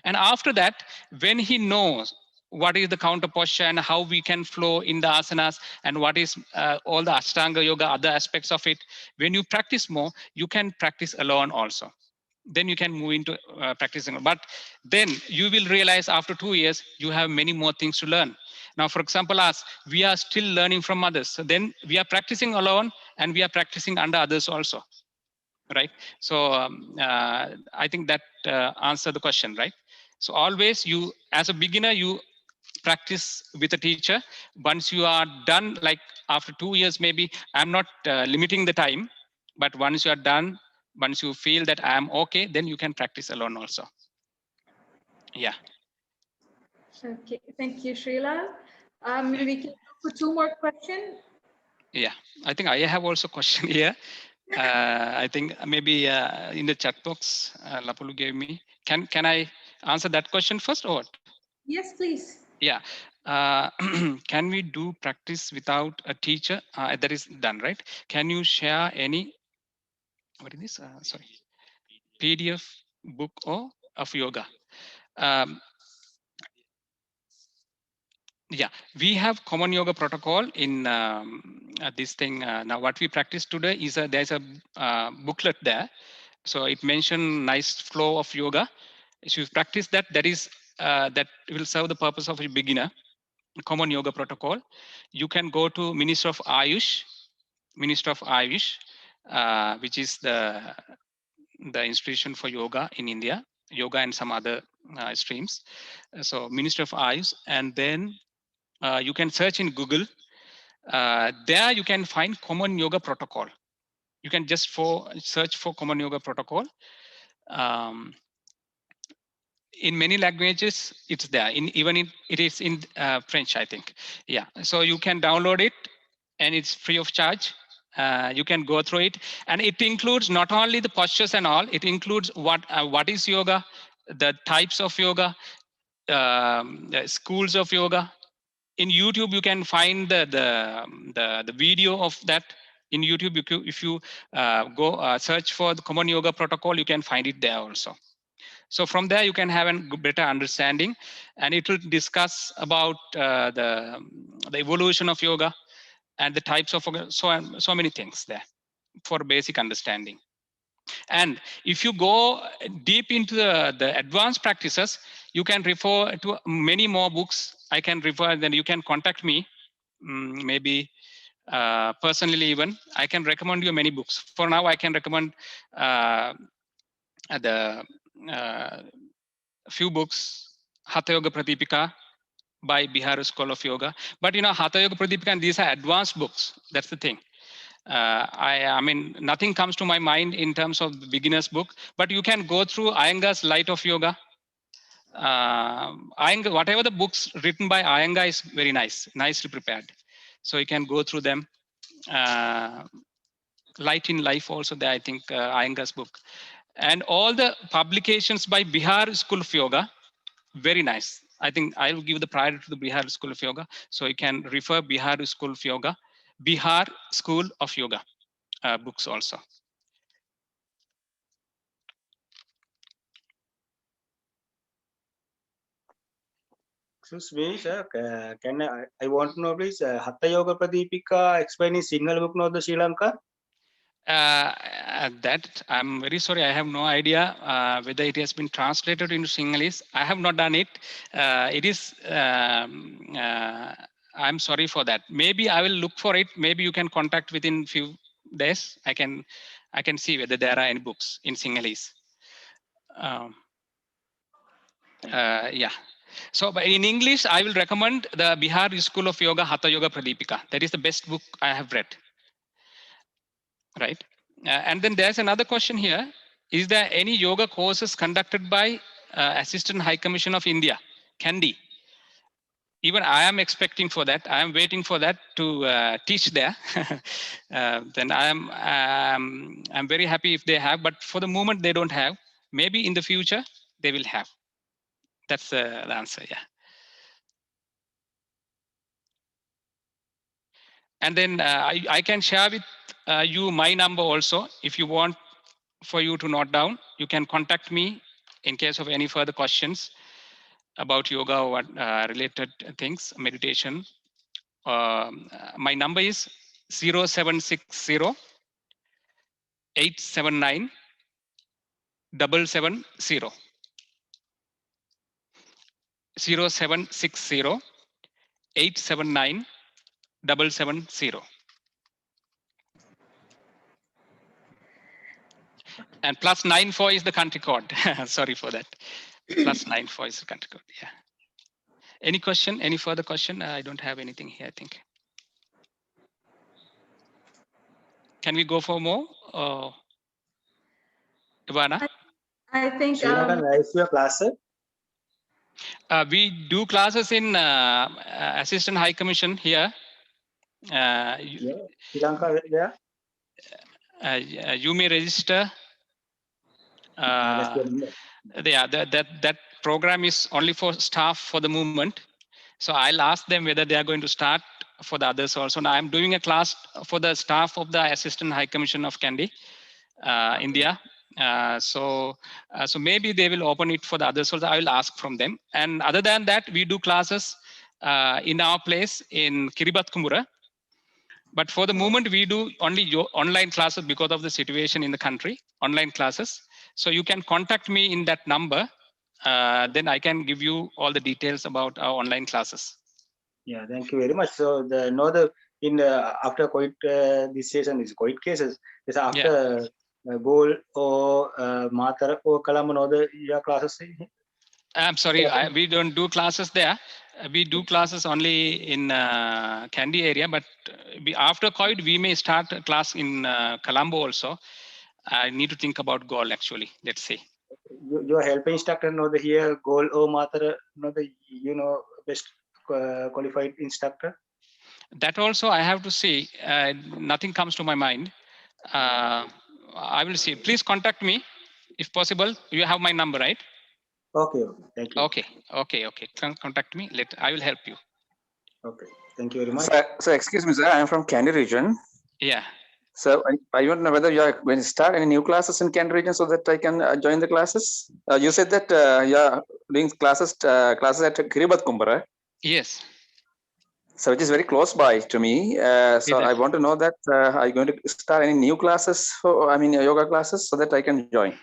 And after that, when he knows what is the counter posture and how we can flow in the asanas, and what is all the Ashtanga yoga, other aspects of it, when you practice more, you can practice alone also. Then you can move into practicing. But then you will realize after 2 years, you have many more things to learn. Now, for example, we are still learning from others. So then we are practicing alone, and we are practicing under others also, right? So I think that answered the question, right? So always you, as a beginner, you practice with a teacher. Once you are done, like after 2 years, maybe, I'm not limiting the time, but once you are done, once you feel that I am okay, then you can practice alone also. Yeah. Okay, thank you, Srila. We can go for 2 more questions. Yeah, I think I have also a question here. I think maybe in the chat box, Lapulu gave me. Can I answer that question first, or what? Yes, please. Yeah. Can we do practice without a teacher? That is done, right? Can you share any, what is this? Sorry, PDF book or of yoga? Yeah, we have common yoga protocol in this thing. Now, what we practice today is there's a booklet there. So it mentioned nice flow of yoga. If you practice that, that will serve the purpose of a beginner. Common yoga protocol. You can go to Minister of Ayush, which is the institution for yoga in India, yoga and some other streams. So Minister of Ayush, and then you can search in Google. There you can find common yoga protocol. You can just search for common yoga protocol. In many languages, it's there. It is in French, I think. Yeah, so you can download it, and it's free of charge. You can go through it, and it includes not only the postures and all. It includes what is yoga, the types of yoga, the schools of yoga. In YouTube, you can find the video of that. In YouTube, if you go search for the common yoga protocol, you can find it there also. So from there, you can have a better understanding, and it will discuss about the evolution of yoga and the types of so many things there for basic understanding. And if you go deep into the advanced practices, you can refer to many more books. I can refer, then you can contact me, maybe personally even. I can recommend you many books. For now, I can recommend the few books, Hatha Yoga Pradipika by Bihar School of Yoga. But Hatha Yoga Pradipika, and these are advanced books. That's the thing. I mean, nothing comes to my mind in terms of the beginner's book, but you can go through Iyengar's Light of Yoga. Iyengar, whatever the books written by Iyengar is very nice, nicely prepared. So you can go through them. Light in Life also there, I think, Iyengar's book. And all the publications by Bihar School of Yoga, very nice. I think I will give the priority to the Bihar School of Yoga. So you can refer Bihar School of Yoga, Bihar School of Yoga books also. Excuse me, sir. Can I want to know, please? Hatha Yoga Pradipika explaining Sinhala book no the Sri Lanka? That I'm very sorry. I have no idea whether it has been translated into Sinhalese. I have not done it. It is. I'm sorry for that. Maybe I will look for it. Maybe you can contact within few days. I can see whether there are any books in Sinhalese. Yeah. So but in English, I will recommend the Bihar School of Yoga Hatha Yoga Pradipika. That is the best book I have read. Right. And then there's another question here. Is there any yoga courses conducted by Assistant High Commission of India, Kandy? Even I am expecting for that. I am waiting for that to teach there. Then I'm very happy if they have, but for the moment they don't have. Maybe in the future they will have. That's the answer. Yeah. And then I can share with you my number also. If you want for you to note down, you can contact me in case of any further questions about yoga or related things, meditation. My number is 0760 879 770. 0760 879 770. And +94 is the country code. Sorry for that. +94 is the country code. Yeah. Any question? Any further question? I don't have anything here, I think. Can we go for more? Ivana? I think class. We do classes in Assistant High Commission here. Sri Lanka, yeah. You may register. Yeah, that program is only for staff for the moment. So I'll ask them whether they are going to start for the others also. Now I'm doing a class for the staff of the Assistant High Commission of Kandy, India. So maybe they will open it for the others also. I will ask from them. And other than that, we do classes in our place in Kiribat Kumbura. But for the moment, we do only online classes because of the situation in the country, online classes. So you can contact me in that number. Then I can give you all the details about our online classes. Yeah, thank you very much. So after COVID, this season is COVID cases. Is after Goal or Matara or Colombo, other classes. I'm sorry, we don't do classes there. We do classes only in Kandy area, but after COVID, we may start a class in Colombo also. I need to think about Goal actually. Let's see. Your helping instructor know the here Goal or Matara, best qualified instructor. That also I have to see. Nothing comes to my mind. I will see. Please contact me if possible. You have my number, right? Okay, thank you. Okay. Contact me. I will help you. Okay, thank you very much. So excuse me, sir. I am from Kandy region. Yeah. So I want to know whether you are going to start any new classes in Kent region so that I can join the classes. You said that you are doing classes at Kiribathkumba, right? Yes. So which is very close by to me. So I want to know that are you going to start any new classes for, I mean, yoga classes so that I can join?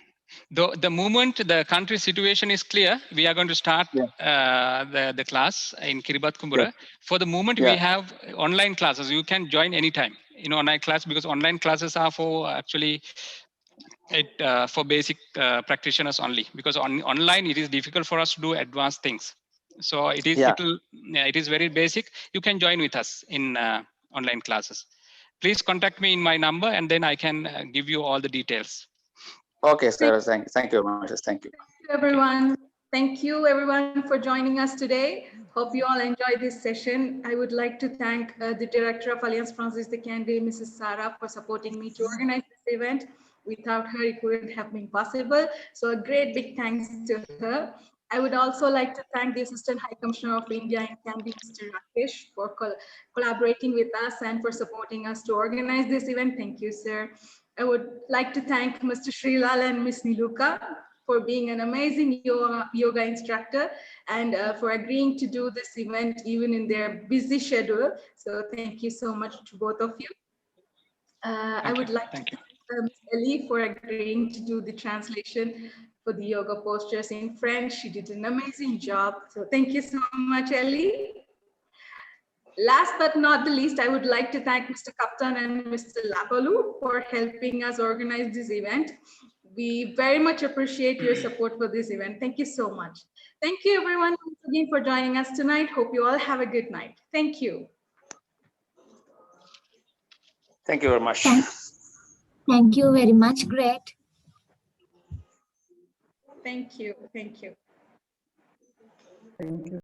The moment the country situation is clear, we are going to start the class in Kiribathkumbura. Yeah. For the moment, we have online classes. You can join anytime in online class, because online classes are for actually for basic practitioners only. Because online it is difficult for us to do advanced things. So it is it is very basic. You can join with us in online classes. Please contact me in my number, and then I can give you all the details. Okay, sir. Thank you very much. Thank you. Everyone. Thank you everyone for joining us today. Hope you all enjoyed this session. I would like to thank the Director of Alliance Francaise de Candé, Mrs. Sarah, for supporting me to organize this event. Without her, it wouldn't have been possible. So a great big thanks to her. I would also like to thank the Assistant High Commissioner of India in Candé, Mr. Rakesh, for collaborating with us and for supporting us to organize this event. Thank you, sir. I would like to thank Mr. Srilal and Ms. Niluka for being an amazing yoga instructor and for agreeing to do this event even in their busy schedule. So thank you so much to both of you. I would like to thank Ms. Ellie for agreeing to do the translation for the yoga postures in French. She did an amazing job. So thank you so much, Ellie. Last but not the least, I would like to thank Mr. Kaptan and Mr. Lapalu for helping us organize this event. We very much appreciate your support for this event. Thank you so much. Thank you everyone once again for joining us tonight. Hope you all have a good night. Thank you. Thank you very much. Thank you very much. Great. Thank you. Thank you. Thank you.